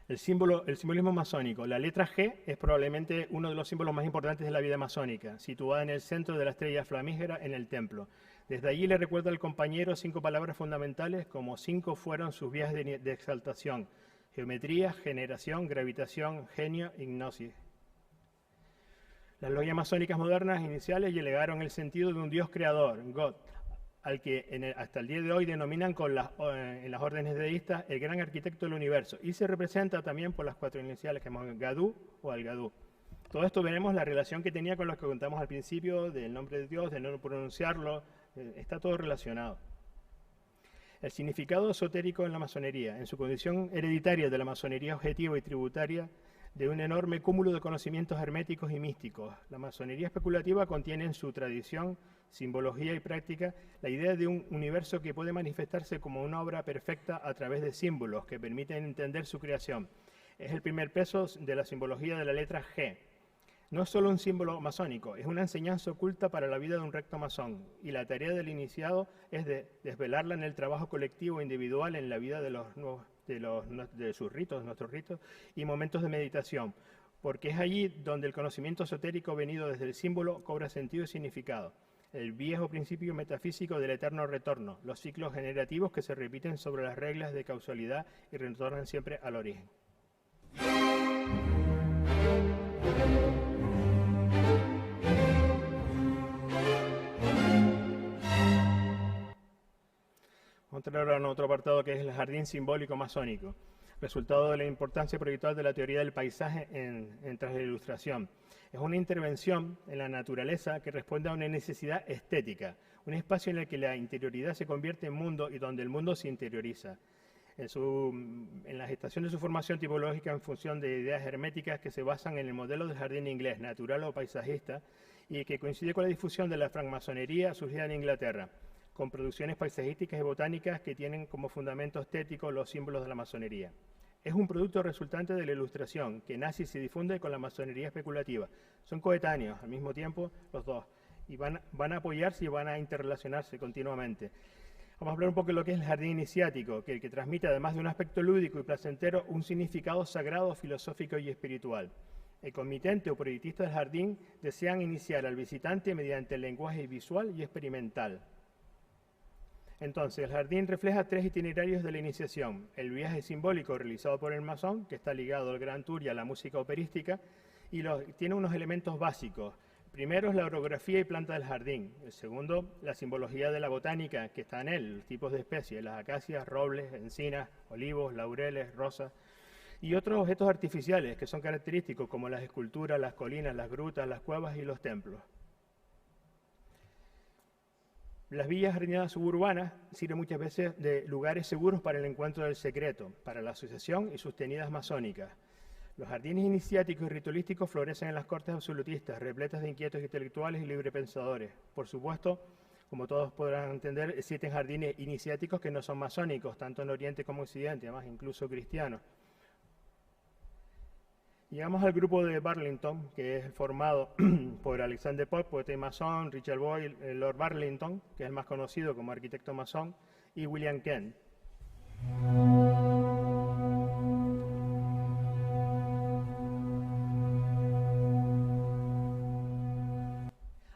El simbolismo masónico. La letra G es probablemente uno de los símbolos más importantes de la vida masónica, situada en el centro de la estrella flamígera en el templo. Desde allí le recuerda al compañero 5 palabras fundamentales, como 5 fueron sus vías de exaltación: geometría, generación, gravitación, genio, hipnosis. Las logias masónicas modernas iniciales llegaron el sentido de un Dios creador, God, al que hasta el día de hoy denominan en las órdenes deístas el gran arquitecto del universo, y se representa también por las 4 iniciales que llamamos Gadú o Al-Gadú. Todo esto veremos la relación que tenía con los que contamos al principio, del nombre de Dios, de no pronunciarlo, está todo relacionado. El significado esotérico en la masonería, en su condición hereditaria de la masonería objetiva y tributaria, de un enorme cúmulo de conocimientos herméticos y místicos. La masonería especulativa contiene en su tradición, simbología y práctica la idea de un universo que puede manifestarse como una obra perfecta a través de símbolos que permiten entender su creación. Es el primer peso de la simbología de la letra G. No es solo un símbolo masónico, es una enseñanza oculta para la vida de un recto masón, y la tarea del iniciado es de desvelarla en el trabajo colectivo e individual en la vida de sus ritos, nuestros ritos, y momentos de meditación, porque es allí donde el conocimiento esotérico venido desde el símbolo cobra sentido y significado. El viejo principio metafísico del eterno retorno, los ciclos generativos que se repiten sobre las reglas de causalidad y retornan siempre al origen. Vamos a entrar ahora en otro apartado que es el jardín simbólico masónico, resultado de la importancia proyectual de la teoría del paisaje tras la Ilustración. Es una intervención en la naturaleza que responde a una necesidad estética, un espacio en el que la interioridad se convierte en mundo y donde el mundo se interioriza. En la gestación de su formación tipológica en función de ideas herméticas que se basan en el modelo del jardín inglés, natural o paisajista, y que coincide con la difusión de la francmasonería surgida en Inglaterra, con producciones paisajísticas y botánicas que tienen como fundamento estético los símbolos de la masonería. Es un producto resultante de la Ilustración, que nace y se difunde con la masonería especulativa. Son coetáneos al mismo tiempo los dos, y van a apoyarse y van a interrelacionarse continuamente. Vamos a hablar un poco de lo que es el jardín iniciático, que transmite, además de un aspecto lúdico y placentero, un significado sagrado, filosófico y espiritual. El comitente o proyectista del jardín desean iniciar al visitante mediante el lenguaje visual y experimental. Entonces, el jardín refleja 3 itinerarios de la iniciación: el viaje simbólico realizado por el masón, que está ligado al Grand Tour y a la música operística, y tiene unos elementos básicos: primero es la orografía y planta del jardín. El segundo, la simbología de la botánica que está en él, los tipos de especies, las acacias, robles, encinas, olivos, laureles, rosas. Y otros objetos artificiales que son característicos, como las esculturas, las colinas, las grutas, las cuevas y los templos. Las villas jardineras suburbanas sirven muchas veces de lugares seguros para el encuentro del secreto, para la asociación y sus tenidas masónicas. Los jardines iniciáticos y ritualísticos florecen en las cortes absolutistas, repletas de inquietos intelectuales y librepensadores. Por supuesto, como todos podrán entender, existen jardines iniciáticos que no son masónicos, tanto en Oriente como en Occidente, además incluso cristianos. Llegamos al grupo de Burlington, que es formado por Alexander Pope, poeta y masón, Richard Boyle, Lord Burlington, que es el más conocido como arquitecto masón, y William Kent.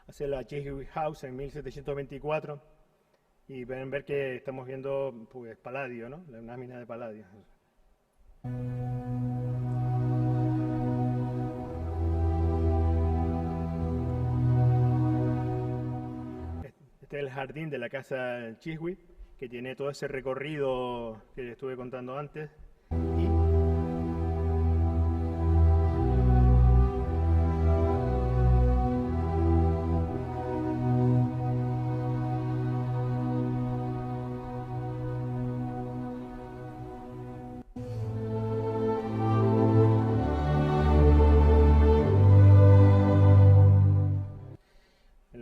Hace la Chiswick House en 1724 y pueden ver que estamos viendo pues, paladio, ¿no? Una mina de paladio. Este es el jardín de la casa Chiswick, que tiene todo ese recorrido que les estuve contando antes.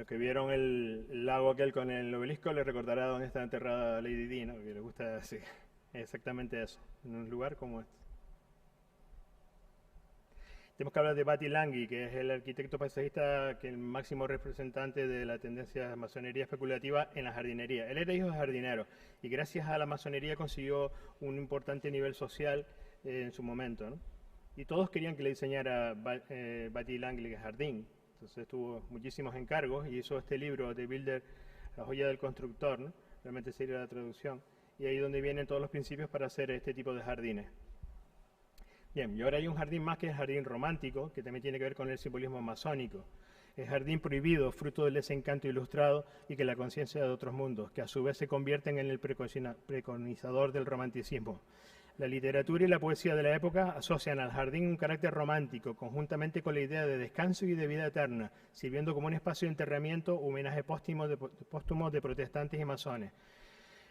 Que vieron el lago aquel con el obelisco, le recordará dónde está enterrada Lady Di, ¿no? Que le gusta decir exactamente eso, en un lugar como este. Tenemos que hablar de Batty Lange, que es el arquitecto paisajista, que es el máximo representante de la tendencia de masonería especulativa en la jardinería. Él era hijo de jardinero y gracias a la masonería consiguió un importante nivel social en su momento, ¿no? Y todos querían que le diseñara Batty Lange el jardín. Entonces tuvo muchísimos encargos y hizo este libro de Builder, La joya del constructor, ¿no? Realmente sería la traducción. Y ahí es donde vienen todos los principios para hacer este tipo de jardines. Bien, y ahora hay un jardín más que es el jardín romántico, que también tiene que ver con el simbolismo masónico. El jardín prohibido, fruto del desencanto ilustrado y que la conciencia de otros mundos, que a su vez se convierten en el preconizador del romanticismo. La literatura y la poesía de la época asocian al jardín un carácter romántico, conjuntamente con la idea de descanso y de vida eterna, sirviendo como un espacio de enterramiento o homenaje póstumo de protestantes y masones.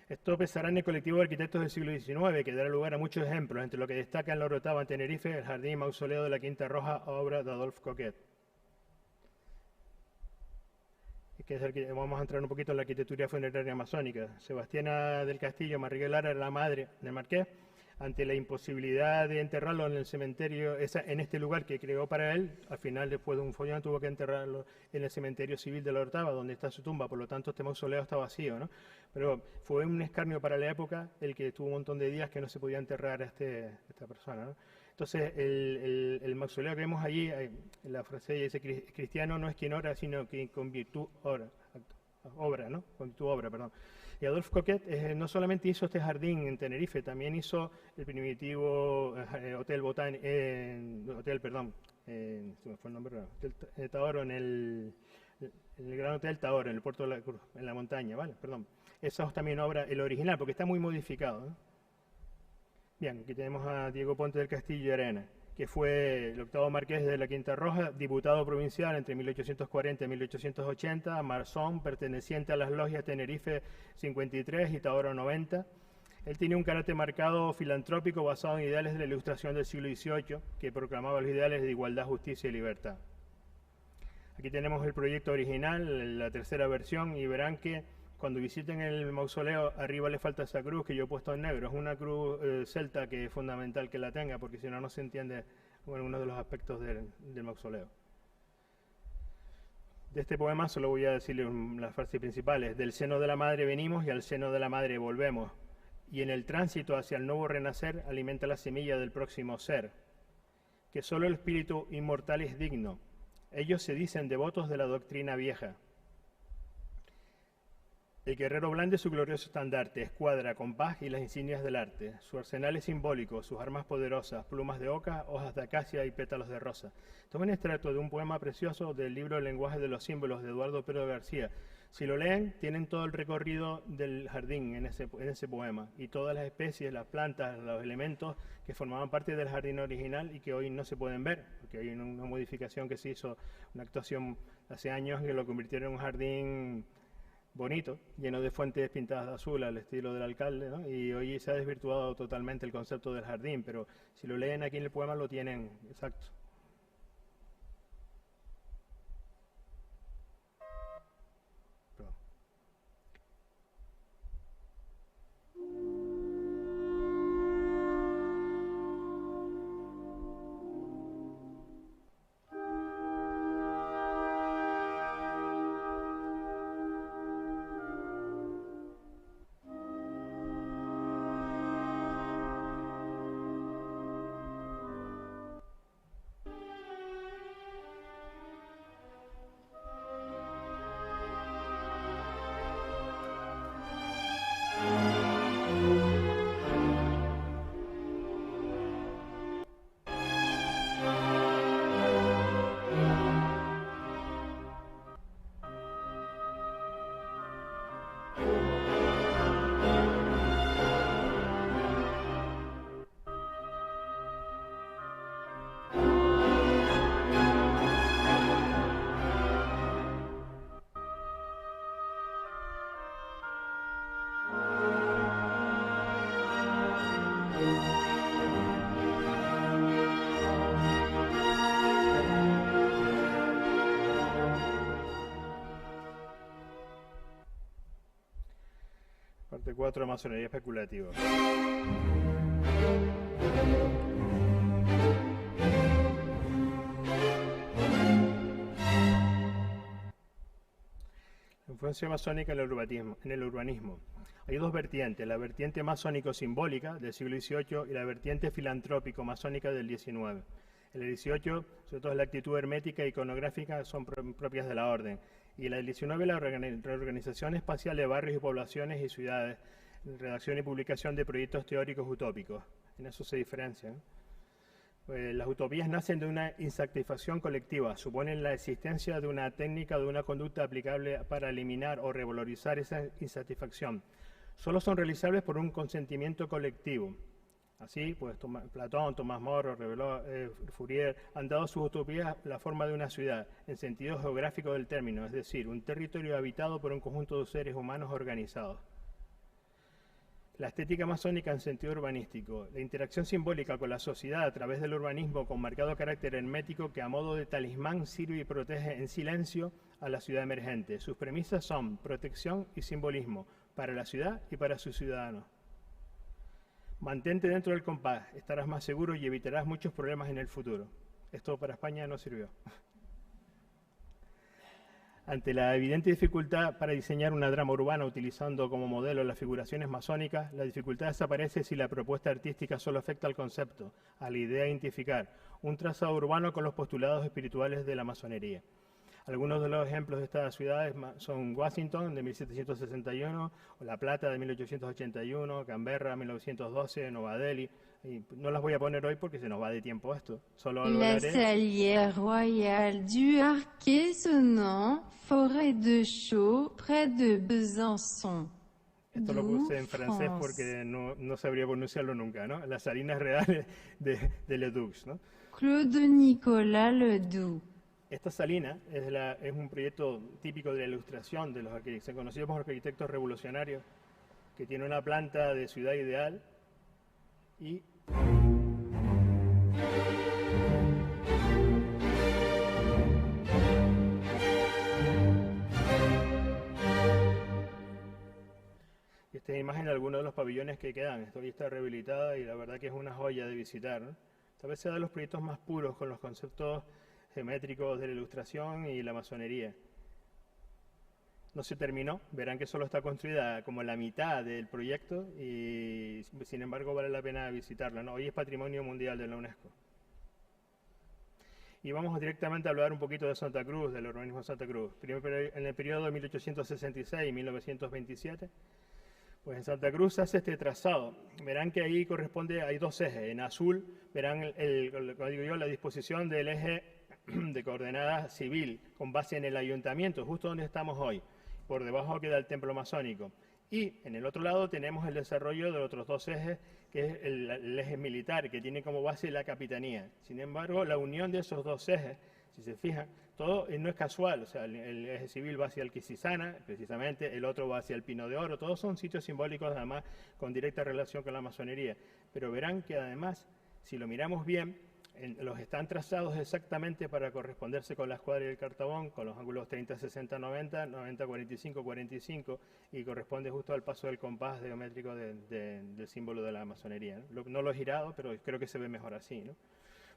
Esto pesará en el colectivo de arquitectos del siglo XIX, que dará lugar a muchos ejemplos, entre lo que destaca en la Orotava en Tenerife, el jardín y mausoleo de la Quinta Roja, obra de Adolphe Coquet. Vamos a entrar un poquito en la arquitectura funeraria masónica. Sebastiana del Castillo Marrique Lara era la madre del marqués. Ante la imposibilidad de enterrarlo en el cementerio, en este lugar que creó para él, al final, después de un follón, tuvo que enterrarlo en el cementerio civil de la Orotava, donde está su tumba, por lo tanto este mausoleo está vacío, ¿no? Pero fue un escarnio para la época el que tuvo un montón de días que no se podía enterrar a esta persona, ¿no? Entonces, el mausoleo que vemos allí, en la frase dice, cristiano no es quien ora, sino quien con virtud obra, ¿no? Con virtud obra, perdón. Y Adolphe Coquet no solamente hizo este jardín en Tenerife, también hizo el primitivo Hotel se me fue el nombre, Hotel Taoro, en el Gran Hotel Taoro, en el puerto de la Cruz, en la montaña, ¿vale? Perdón. Esa es también obra, el original, porque está muy modificado, ¿no? Bien, aquí tenemos a Diego Ponte del Castillo y Arena, que fue el octavo marqués de la Quinta Roja, diputado provincial entre 1840 y 1880, masón, perteneciente a las logias Tenerife 53 y Taoro 90. Él tenía un carácter marcado filantrópico basado en ideales de la Ilustración del siglo XVIII, que proclamaba los ideales de igualdad, justicia y libertad. Aquí tenemos el proyecto original, la tercera versión, y verán que cuando visiten el mausoleo, arriba le falta esa cruz que yo he puesto en negro. Es una cruz celta que es fundamental que la tenga, porque si no, no se entiende algunos de los aspectos del mausoleo. De este poema solo voy a decirle las frases principales. Del seno de la madre venimos y al seno de la madre volvemos. Y en el tránsito hacia el nuevo renacer alimenta la semilla del próximo ser. Que solo el espíritu inmortal es digno. Ellos se dicen devotos de la doctrina vieja. El guerrero blande su glorioso estandarte, escuadra, compás y las insignias del arte. Su arsenal es simbólico, sus armas poderosas, plumas de oca, hojas de acacia y pétalos de rosa. Esto es un extracto de un poema precioso del libro El lenguaje de los símbolos de Eduardo Pedro García. Si lo leen, tienen todo el recorrido del jardín en ese poema y todas las especies, las plantas, los elementos que formaban parte del jardín original y que hoy no se pueden ver, porque hay una modificación que se hizo, una actuación hace años que lo convirtieron en un jardín bonito, lleno de fuentes pintadas de azul al estilo del alcalde, ¿no? Y hoy se ha desvirtuado totalmente el concepto del jardín, pero si lo leen aquí en el poema lo tienen exacto. Perdón. Parte 4, masonería especulativa. La influencia masónica en el urbanismo. Hay dos vertientes, la vertiente masónico-simbólica del siglo XVIII y la vertiente filantrópico-masónica del XIX. En el XVIII, sobre todo la actitud hermética e iconográfica son propias de la orden. Y la del XIX, la reorganización espacial de barrios y poblaciones y ciudades, redacción y publicación de proyectos teóricos utópicos. En eso se diferencian. Las utopías nacen de una insatisfacción colectiva, suponen la existencia de una técnica o de una conducta aplicable para eliminar o revalorizar esa insatisfacción. Solo son realizables por un consentimiento colectivo. Así, pues Platón, Tomás Moro, Fourier han dado a sus utopías la forma de una ciudad, en sentido geográfico del término, es decir, un territorio habitado por un conjunto de seres humanos organizados. La estética masónica en sentido urbanístico, la interacción simbólica con la sociedad a través del urbanismo con marcado carácter hermético que a modo de talismán sirve y protege en silencio a la ciudad emergente. Sus premisas son protección y simbolismo para la ciudad y para sus ciudadanos. Mantente dentro del compás, estarás más seguro y evitarás muchos problemas en el futuro. Esto para España no sirvió. Ante la evidente dificultad para diseñar una drama urbana utilizando como modelo las figuraciones masónicas, la dificultad desaparece si la propuesta artística solo afecta al concepto, a la idea de identificar un trazado urbano con los postulados espirituales de la masonería. Algunos de los ejemplos de estas ciudades son Washington, de 1761, o La Plata, de 1881, Canberra, 1912, Nueva Delhi. Y no las voy a poner hoy porque se nos va de tiempo esto. Solo lo La haré. salière royale du Arquesonant, forêt de Chaux, près de Besançon. Esto lo puse en francés porque no sabría pronunciarlo nunca, ¿no? Las salinas reales de Ledoux, ¿no? Claude Nicolas Ledoux. Esta salina es un proyecto típico de la ilustración de los arquitectos, conocidos como arquitectos revolucionarios, que tiene una planta de ciudad ideal y esta es imagen de algunos de los pabellones que quedan. Esto hoy está rehabilitada y la verdad que es una joya de visitar, ¿no? Tal vez sea de los proyectos más puros con los conceptos geométricos de la ilustración y la masonería. No se terminó, verán que solo está construida como la mitad del proyecto y sin embargo vale la pena visitarla, ¿no? Hoy es Patrimonio Mundial de la UNESCO. Y vamos directamente a hablar un poquito de Santa Cruz, del urbanismo de Santa Cruz. En el periodo de 1866 y 1927, pues en Santa Cruz se hace este trazado. Verán que ahí corresponde, hay dos ejes. En azul verán, como digo yo, la disposición del eje de coordenada civil con base en el ayuntamiento, justo donde estamos hoy. Por debajo queda el templo masónico. Y en el otro lado tenemos el desarrollo de otros dos ejes, que es el eje militar, que tiene como base la capitanía. Sin embargo, la unión de esos dos ejes, si se fijan, todo no es casual. O sea, el eje civil va hacia el Quisisana, precisamente, el otro va hacia el Pino de Oro. Todos son sitios simbólicos, además, con directa relación con la masonería. Pero verán que, además, si lo miramos bien, los están trazados exactamente para corresponderse con la escuadra y el cartabón, con los ángulos 30, 60, 90, 90, 45, 45, y corresponde justo al paso del compás geométrico del símbolo de la masonería, ¿no? No lo he girado, pero creo que se ve mejor así, ¿no?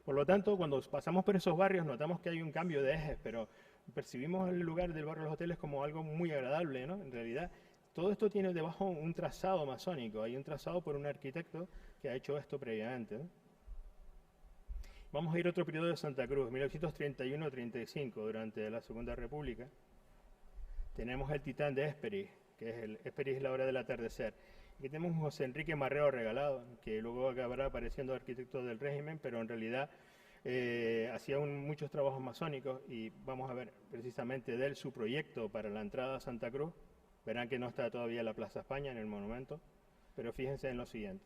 Por lo tanto, cuando pasamos por esos barrios notamos que hay un cambio de ejes, pero percibimos el lugar del barrio de los hoteles como algo muy agradable, ¿no? En realidad, todo esto tiene debajo un trazado masónico, hay un trazado por un arquitecto que ha hecho esto previamente, ¿no? Vamos a ir a otro periodo de Santa Cruz, 1931-35, durante la Segunda República. Tenemos el Titán de Hésperis, que es Hésperis es la hora del atardecer. Aquí tenemos un José Enrique Marrero Regalado, que luego acabará apareciendo arquitecto del régimen, pero en realidad hacía muchos trabajos masónicos, y vamos a ver precisamente de él su proyecto para la entrada a Santa Cruz. Verán que no está todavía la Plaza España en el monumento, pero fíjense en lo siguiente.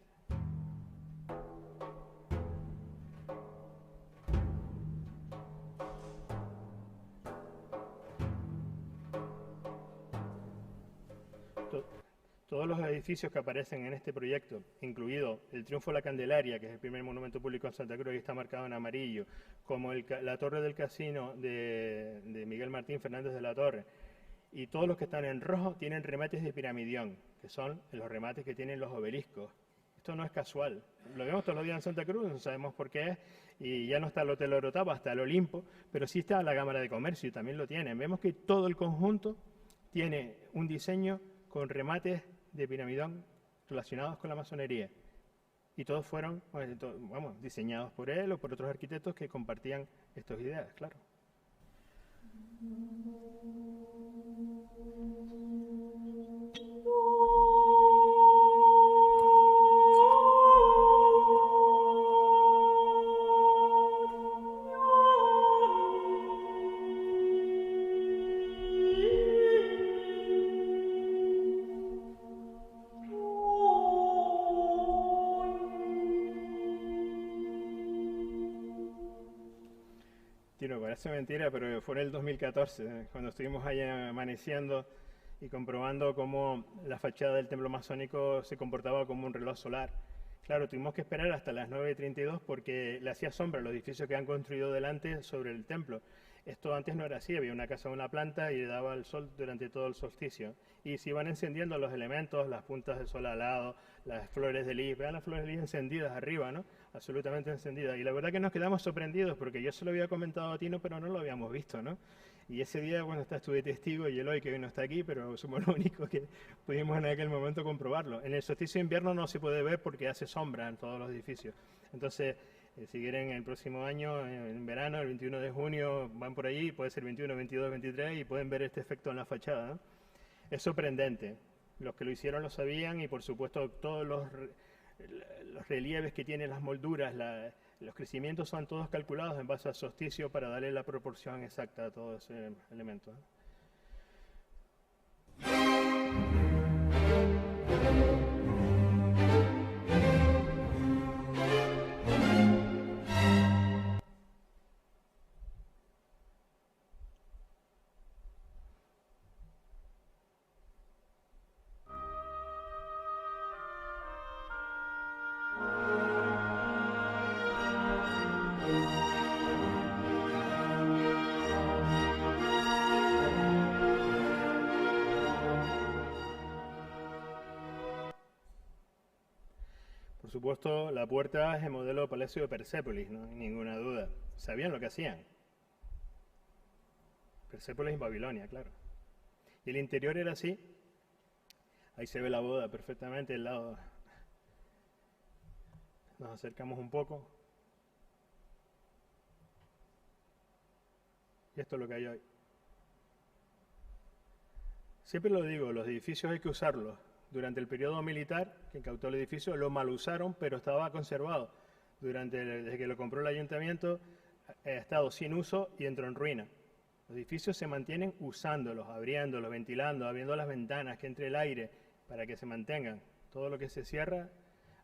Todos los edificios que aparecen en este proyecto, incluido el Triunfo de la Candelaria, que es el primer monumento público en Santa Cruz y está marcado en amarillo, como la Torre del Casino de Miguel Martín Fernández de la Torre, y todos los que están en rojo tienen remates de piramidión, que son los remates que tienen los obeliscos. Esto no es casual. Lo vemos todos los días en Santa Cruz, no sabemos por qué es, y ya no está el Hotel Orotava, está el Olimpo, pero sí está la Cámara de Comercio y también lo tienen. Vemos que todo el conjunto tiene un diseño con remates de piramidón relacionados con la masonería, y todos fueron diseñados por él o por otros arquitectos que compartían estas ideas, claro. Parece mentira, pero fue en el 2014, cuando estuvimos allá amaneciendo y comprobando cómo la fachada del templo masónico se comportaba como un reloj solar. Claro, tuvimos que esperar hasta las 9:32 porque le hacía sombra a los edificios que han construido delante sobre el templo. Esto antes no era así, había una casa de una planta y le daba el sol durante todo el solsticio. Y se iban encendiendo los elementos, las puntas del sol al lado, las flores de lis. Vean las flores de lis encendidas arriba, ¿no? Absolutamente encendidas. Y la verdad que nos quedamos sorprendidos porque yo se lo había comentado a Tino, pero no lo habíamos visto, ¿no? Y ese día, bueno, estuve testigo, y Eloy, que hoy no está aquí, pero somos los únicos que pudimos en aquel momento comprobarlo. En el solsticio de invierno no se puede ver porque hace sombra en todos los edificios. Entonces, si quieren el próximo año, en verano, el 21 de junio, van por allí, puede ser 21, 22, 23, y pueden ver este efecto en la fachada, ¿no? Es sorprendente. Los que lo hicieron lo sabían, y por supuesto todos los relieves que tienen las molduras, los crecimientos son todos calculados en base al solsticio para darle la proporción exacta a todo ese elemento, ¿no? Por supuesto, la puerta es el modelo Palacio de Persépolis, no hay ninguna duda. Sabían lo que hacían. Persépolis en Babilonia, claro. Y el interior era así. Ahí se ve la boda perfectamente, el lado. Nos acercamos un poco. Y esto es lo que hay hoy. Siempre lo digo, los edificios hay que usarlos. Durante el periodo militar, que incautó el edificio, lo mal usaron, pero estaba conservado. Desde que lo compró el ayuntamiento, ha estado sin uso y entró en ruina. Los edificios se mantienen usándolos, abriéndolos, ventilando, abriendo las ventanas, que entre el aire, para que se mantengan. Todo lo que se cierra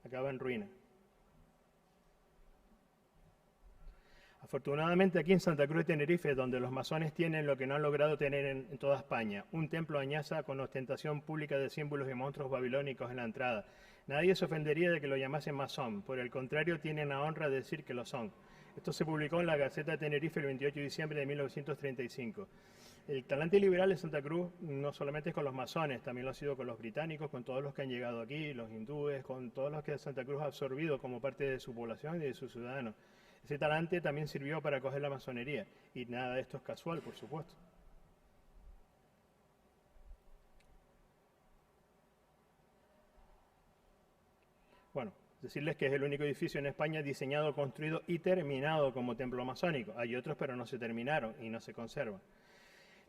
acaba en ruina. Afortunadamente aquí en Santa Cruz de Tenerife, donde los masones tienen lo que no han logrado tener en toda España, un templo añaza con ostentación pública de símbolos y monstruos babilónicos en la entrada. Nadie se ofendería de que lo llamasen masón, por el contrario tienen la honra de decir que lo son. Esto se publicó en la Gaceta de Tenerife el 28 de diciembre de 1935. El talante liberal de Santa Cruz no solamente es con los masones, también lo ha sido con los británicos, con todos los que han llegado aquí, los hindúes, con todos los que Santa Cruz ha absorbido como parte de su población y de sus ciudadanos. Ese talante también sirvió para acoger la masonería, y nada de esto es casual, por supuesto. Bueno, decirles que es el único edificio en España diseñado, construido y terminado como templo masónico. Hay otros, pero no se terminaron y no se conservan.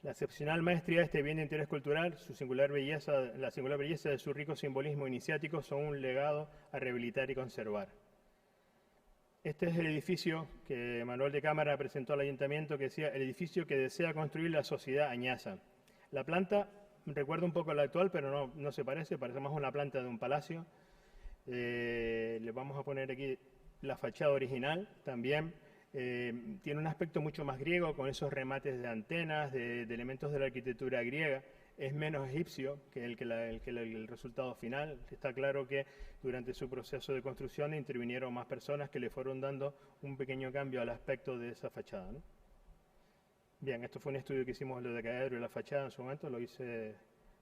La excepcional maestría de este bien de interés cultural, la singular belleza de su rico simbolismo iniciático son un legado a rehabilitar y conservar. Este es el edificio que Manuel de Cámara presentó al ayuntamiento, que decía el edificio que desea construir la sociedad añaza. La planta recuerda un poco a la actual, pero no se parece más una planta de un palacio. Le vamos a poner aquí la fachada original también. Tiene un aspecto mucho más griego, con esos remates de antenas, de elementos de la arquitectura griega. Es menos egipcio que el resultado final. Está claro que durante su proceso de construcción intervinieron más personas que le fueron dando un pequeño cambio al aspecto de esa fachada, ¿no? Bien, esto fue un estudio que hicimos de Caedro y la fachada en su momento, lo hice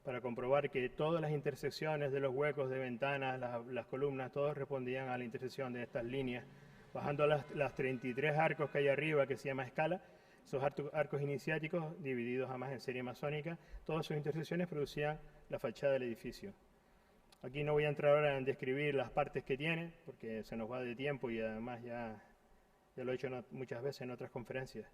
para comprobar que todas las intersecciones de los huecos de ventanas, las columnas, todos respondían a la intersección de estas líneas. Bajando las 33 arcos que hay arriba, que se llama escala, esos arcos iniciáticos, divididos además en serie masónica, todas sus intersecciones producían la fachada del edificio. Aquí no voy a entrar ahora en describir las partes que tiene, porque se nos va de tiempo y además ya lo he hecho muchas veces en otras conferencias.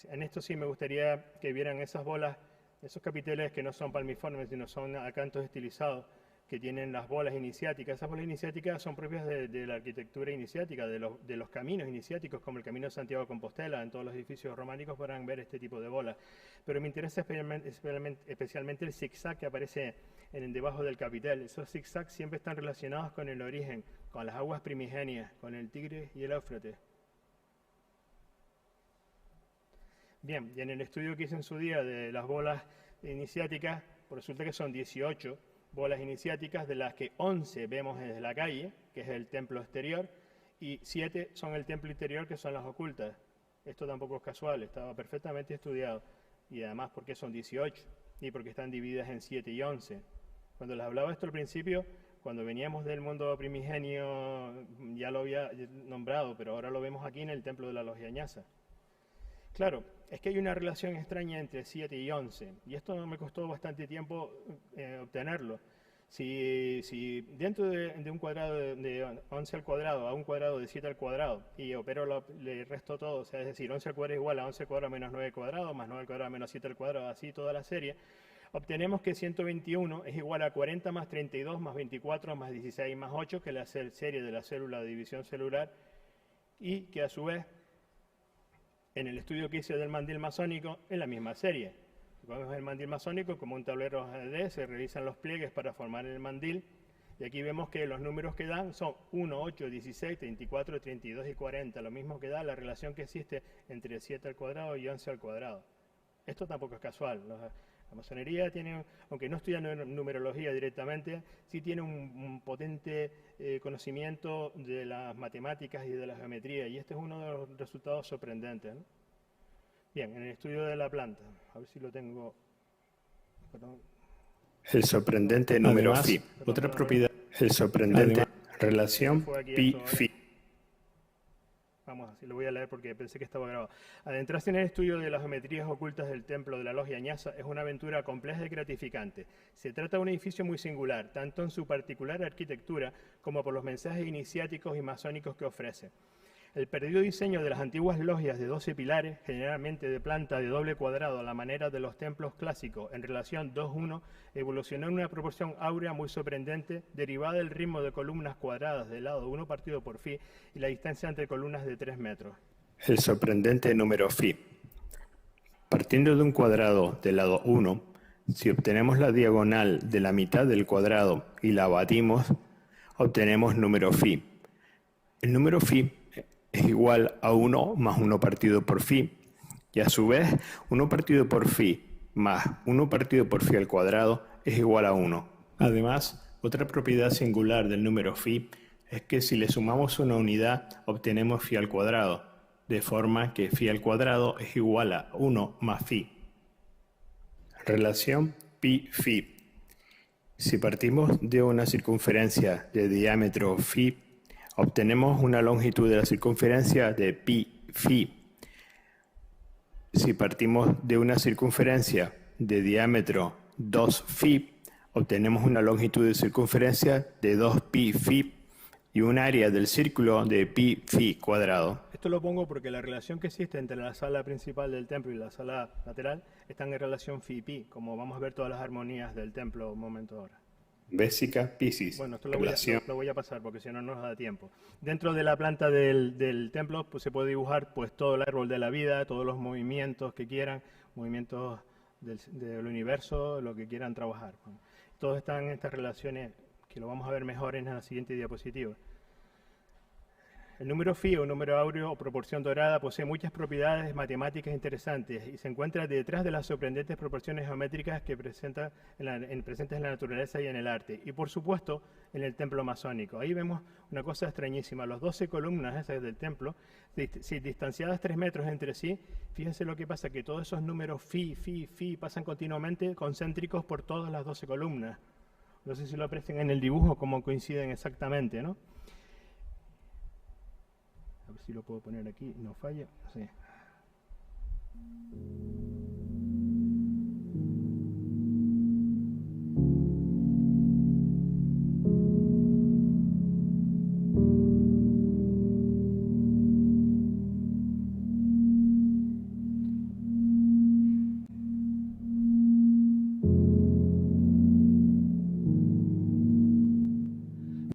En esto sí me gustaría que vieran esas bolas, esos capiteles que no son palmiformes, sino son acantos estilizados, que tienen las bolas iniciáticas. Esas bolas iniciáticas son propias de la arquitectura iniciática, de los caminos iniciáticos, como el Camino de Santiago de Compostela. En todos los edificios románicos podrán ver este tipo de bolas. Pero me interesa especialmente el zigzag que aparece debajo del capitel. Esos zigzags siempre están relacionados con el origen, con las aguas primigenias, con el Tigris y el Éufrates. Bien, y en el estudio que hice en su día de las bolas iniciáticas, pues resulta que son 18 bolas iniciáticas, de las que 11 vemos desde la calle, que es el templo exterior, y 7 son el templo interior, que son las ocultas. Esto tampoco es casual, estaba perfectamente estudiado. Y además, ¿por qué son 18? Y porque están divididas en 7 y 11. Cuando les hablaba esto al principio, cuando veníamos del mundo primigenio, ya lo había nombrado, pero ahora lo vemos aquí en el templo de la Logia Añaza. Claro, es que hay una relación extraña entre 7 y 11, y esto me costó bastante tiempo obtenerlo. Si dentro de un cuadrado de 11 al cuadrado a un cuadrado de 7 al cuadrado, y opero le resto todo, o sea, es decir, 11 al cuadrado es igual a 11 al cuadrado menos 9 al cuadrado, más 9 al cuadrado menos 7 al cuadrado, así toda la serie, obtenemos que 121 es igual a 40 más 32 más 24 más 16 más 8, que es la serie de la célula de división celular, y que a su vez, en el estudio que hice del mandil masónico, es la misma serie. Vemos el mandil masónico como un tablero AD, se realizan los pliegues para formar el mandil, y aquí vemos que los números que dan son 1, 8, 16, 34, 32 y 40, lo mismo que da la relación que existe entre 7 al cuadrado y 11 al cuadrado. Esto tampoco es casual. La masonería tiene, aunque no estudia numerología directamente, sí tiene un potente conocimiento de las matemáticas y de la geometría, y este es uno de los resultados sorprendentes, ¿no? Bien, en el estudio de la planta, a ver si lo tengo. Perdón. El sorprendente número phi. Otra propiedad, el sorprendente relación pi-phi. Vamos, así lo voy a leer porque pensé que estaba grabado. Adentrarse en el estudio de las geometrías ocultas del templo de la Logia Añaza es una aventura compleja y gratificante. Se trata de un edificio muy singular, tanto en su particular arquitectura como por los mensajes iniciáticos y masónicos que ofrece. El perdido diseño de las antiguas logias de 12 pilares, generalmente de planta de doble cuadrado a la manera de los templos clásicos en relación 2-1, evolucionó en una proporción áurea muy sorprendente, derivada del ritmo de columnas cuadradas del lado 1 partido por phi y la distancia entre columnas de 3 metros. El sorprendente número phi. Partiendo de un cuadrado del lado 1, si obtenemos la diagonal de la mitad del cuadrado y la abatimos, obtenemos número phi. El número phi es igual a 1 más 1 partido por phi, y a su vez 1 partido por phi más 1 partido por phi al cuadrado es igual a 1. Además, otra propiedad singular del número phi es que si le sumamos una unidad obtenemos phi al cuadrado, de forma que phi al cuadrado es igual a 1 más phi. Relación pi-phi. Si partimos de una circunferencia de diámetro phi, obtenemos una longitud de la circunferencia de pi-phi. Si partimos de una circunferencia de diámetro 2-phi, obtenemos una longitud de circunferencia de 2pi-phi y un área del círculo de pi-phi cuadrado. Esto lo pongo porque la relación que existe entre la sala principal del templo y la sala lateral están en relación phi-pi, como vamos a ver todas las armonías del templo un momento ahora. Vésica Piscis. Bueno, esto lo voy a pasar porque si no nos da tiempo. Dentro de la planta del templo pues, se puede dibujar pues, todo el árbol de la vida, todos los movimientos que quieran, movimientos del universo, lo que quieran trabajar. Bueno, todos están en estas relaciones que lo vamos a ver mejor en la siguiente diapositiva. El número phi o número áureo o proporción dorada posee muchas propiedades matemáticas interesantes y se encuentra detrás de las sorprendentes proporciones geométricas que presentes en la naturaleza y en el arte. Y por supuesto en el templo masónico. Ahí vemos una cosa extrañísima. Las 12 columnas esas del templo, si distanciadas 3 metros entre sí, fíjense lo que pasa, que todos esos números phi pasan continuamente concéntricos por todas las 12 columnas. No sé si lo aprecian en el dibujo, cómo coinciden exactamente, ¿no? A ver si lo puedo poner aquí, no falla. Sí.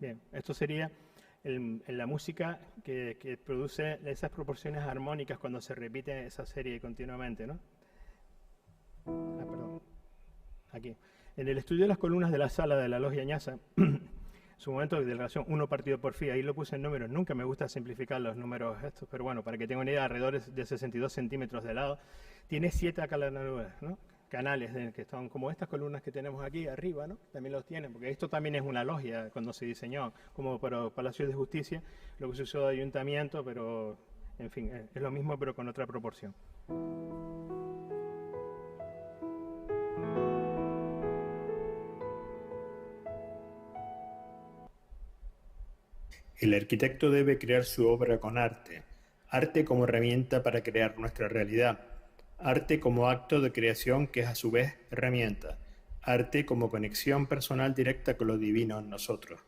Bien, esto sería en la música que produce esas proporciones armónicas cuando se repite esa serie continuamente, ¿no? Perdón. Aquí. En el estudio de las columnas de la sala de la logia Ñasa, su momento de relación 1 partido por phi, ahí lo puse en números. Nunca me gusta simplificar los números estos, pero bueno, para que tengan una idea, alrededor de 62 centímetros de lado. Tiene 7 ¿no? Canales que son como estas columnas que tenemos aquí arriba, ¿no? También los tienen, porque esto también es una logia cuando se diseñó, como para Palacio de Justicia, lo que se usó de ayuntamiento, pero en fin, es lo mismo pero con otra proporción. El arquitecto debe crear su obra con arte, arte como herramienta para crear nuestra realidad, arte como acto de creación que es a su vez herramienta, arte como conexión personal directa con lo divino en nosotros,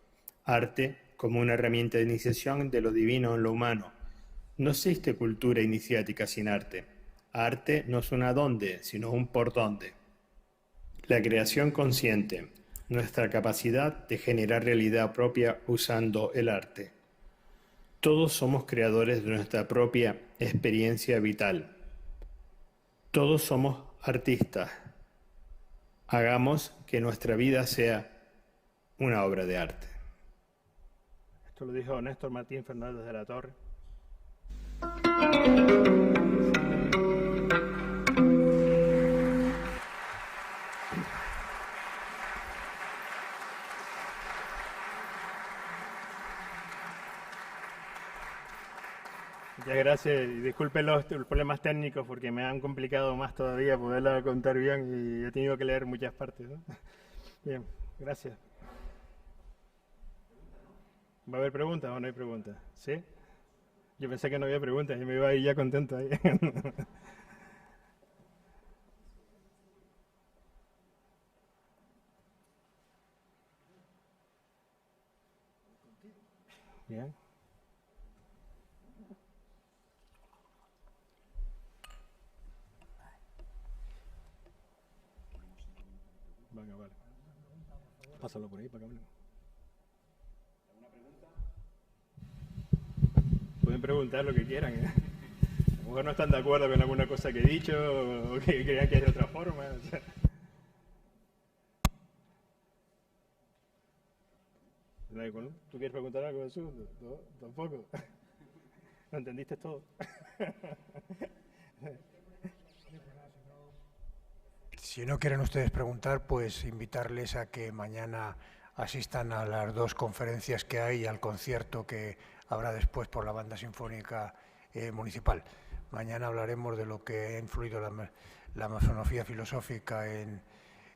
arte como una herramienta de iniciación de lo divino en lo humano. No existe cultura iniciática sin arte. Arte no es un adonde, sino un por dónde. La creación consciente, nuestra capacidad de generar realidad propia usando el arte. Todos somos creadores de nuestra propia experiencia vital. Todos somos artistas. Hagamos que nuestra vida sea una obra de arte. Esto lo dijo Néstor Martín Fernández de la Torre. Muchas gracias y disculpen los problemas técnicos porque me han complicado más todavía poderla contar bien y he tenido que leer muchas partes, ¿no? Bien, gracias. ¿Va a haber preguntas o no hay preguntas? ¿Sí? Yo pensé que no había preguntas y me iba a ir ya contento ahí. Bien. Pásalo por ahí para que hablen. ¿Alguna pregunta? Pueden preguntar lo que quieran. A lo mejor no están de acuerdo con alguna cosa que he dicho o que crean que es de otra forma. O sea. ¿Tú quieres preguntar algo, Jesús? ¿No? ¿Tampoco? ¿Lo entendiste todo? Si no quieren ustedes preguntar, pues invitarles a que mañana asistan a las dos conferencias que hay y al concierto que habrá después por la Banda Sinfónica Municipal. Mañana hablaremos de lo que ha influido la masonofía filosófica en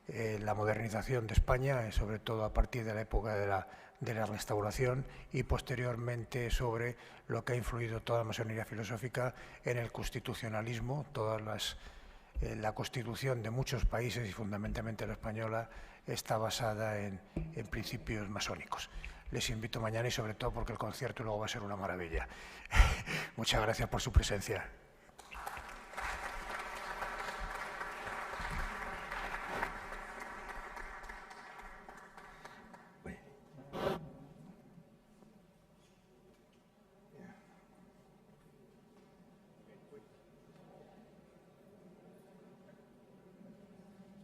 la modernización de España, sobre todo a partir de la época de la Restauración, y posteriormente sobre lo que ha influido toda la masonería filosófica en el constitucionalismo. La constitución de muchos países y fundamentalmente la española está basada en principios masónicos. Les invito mañana y sobre todo porque el concierto luego va a ser una maravilla. Muchas gracias por su presencia.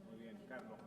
Muy bien, Carlos.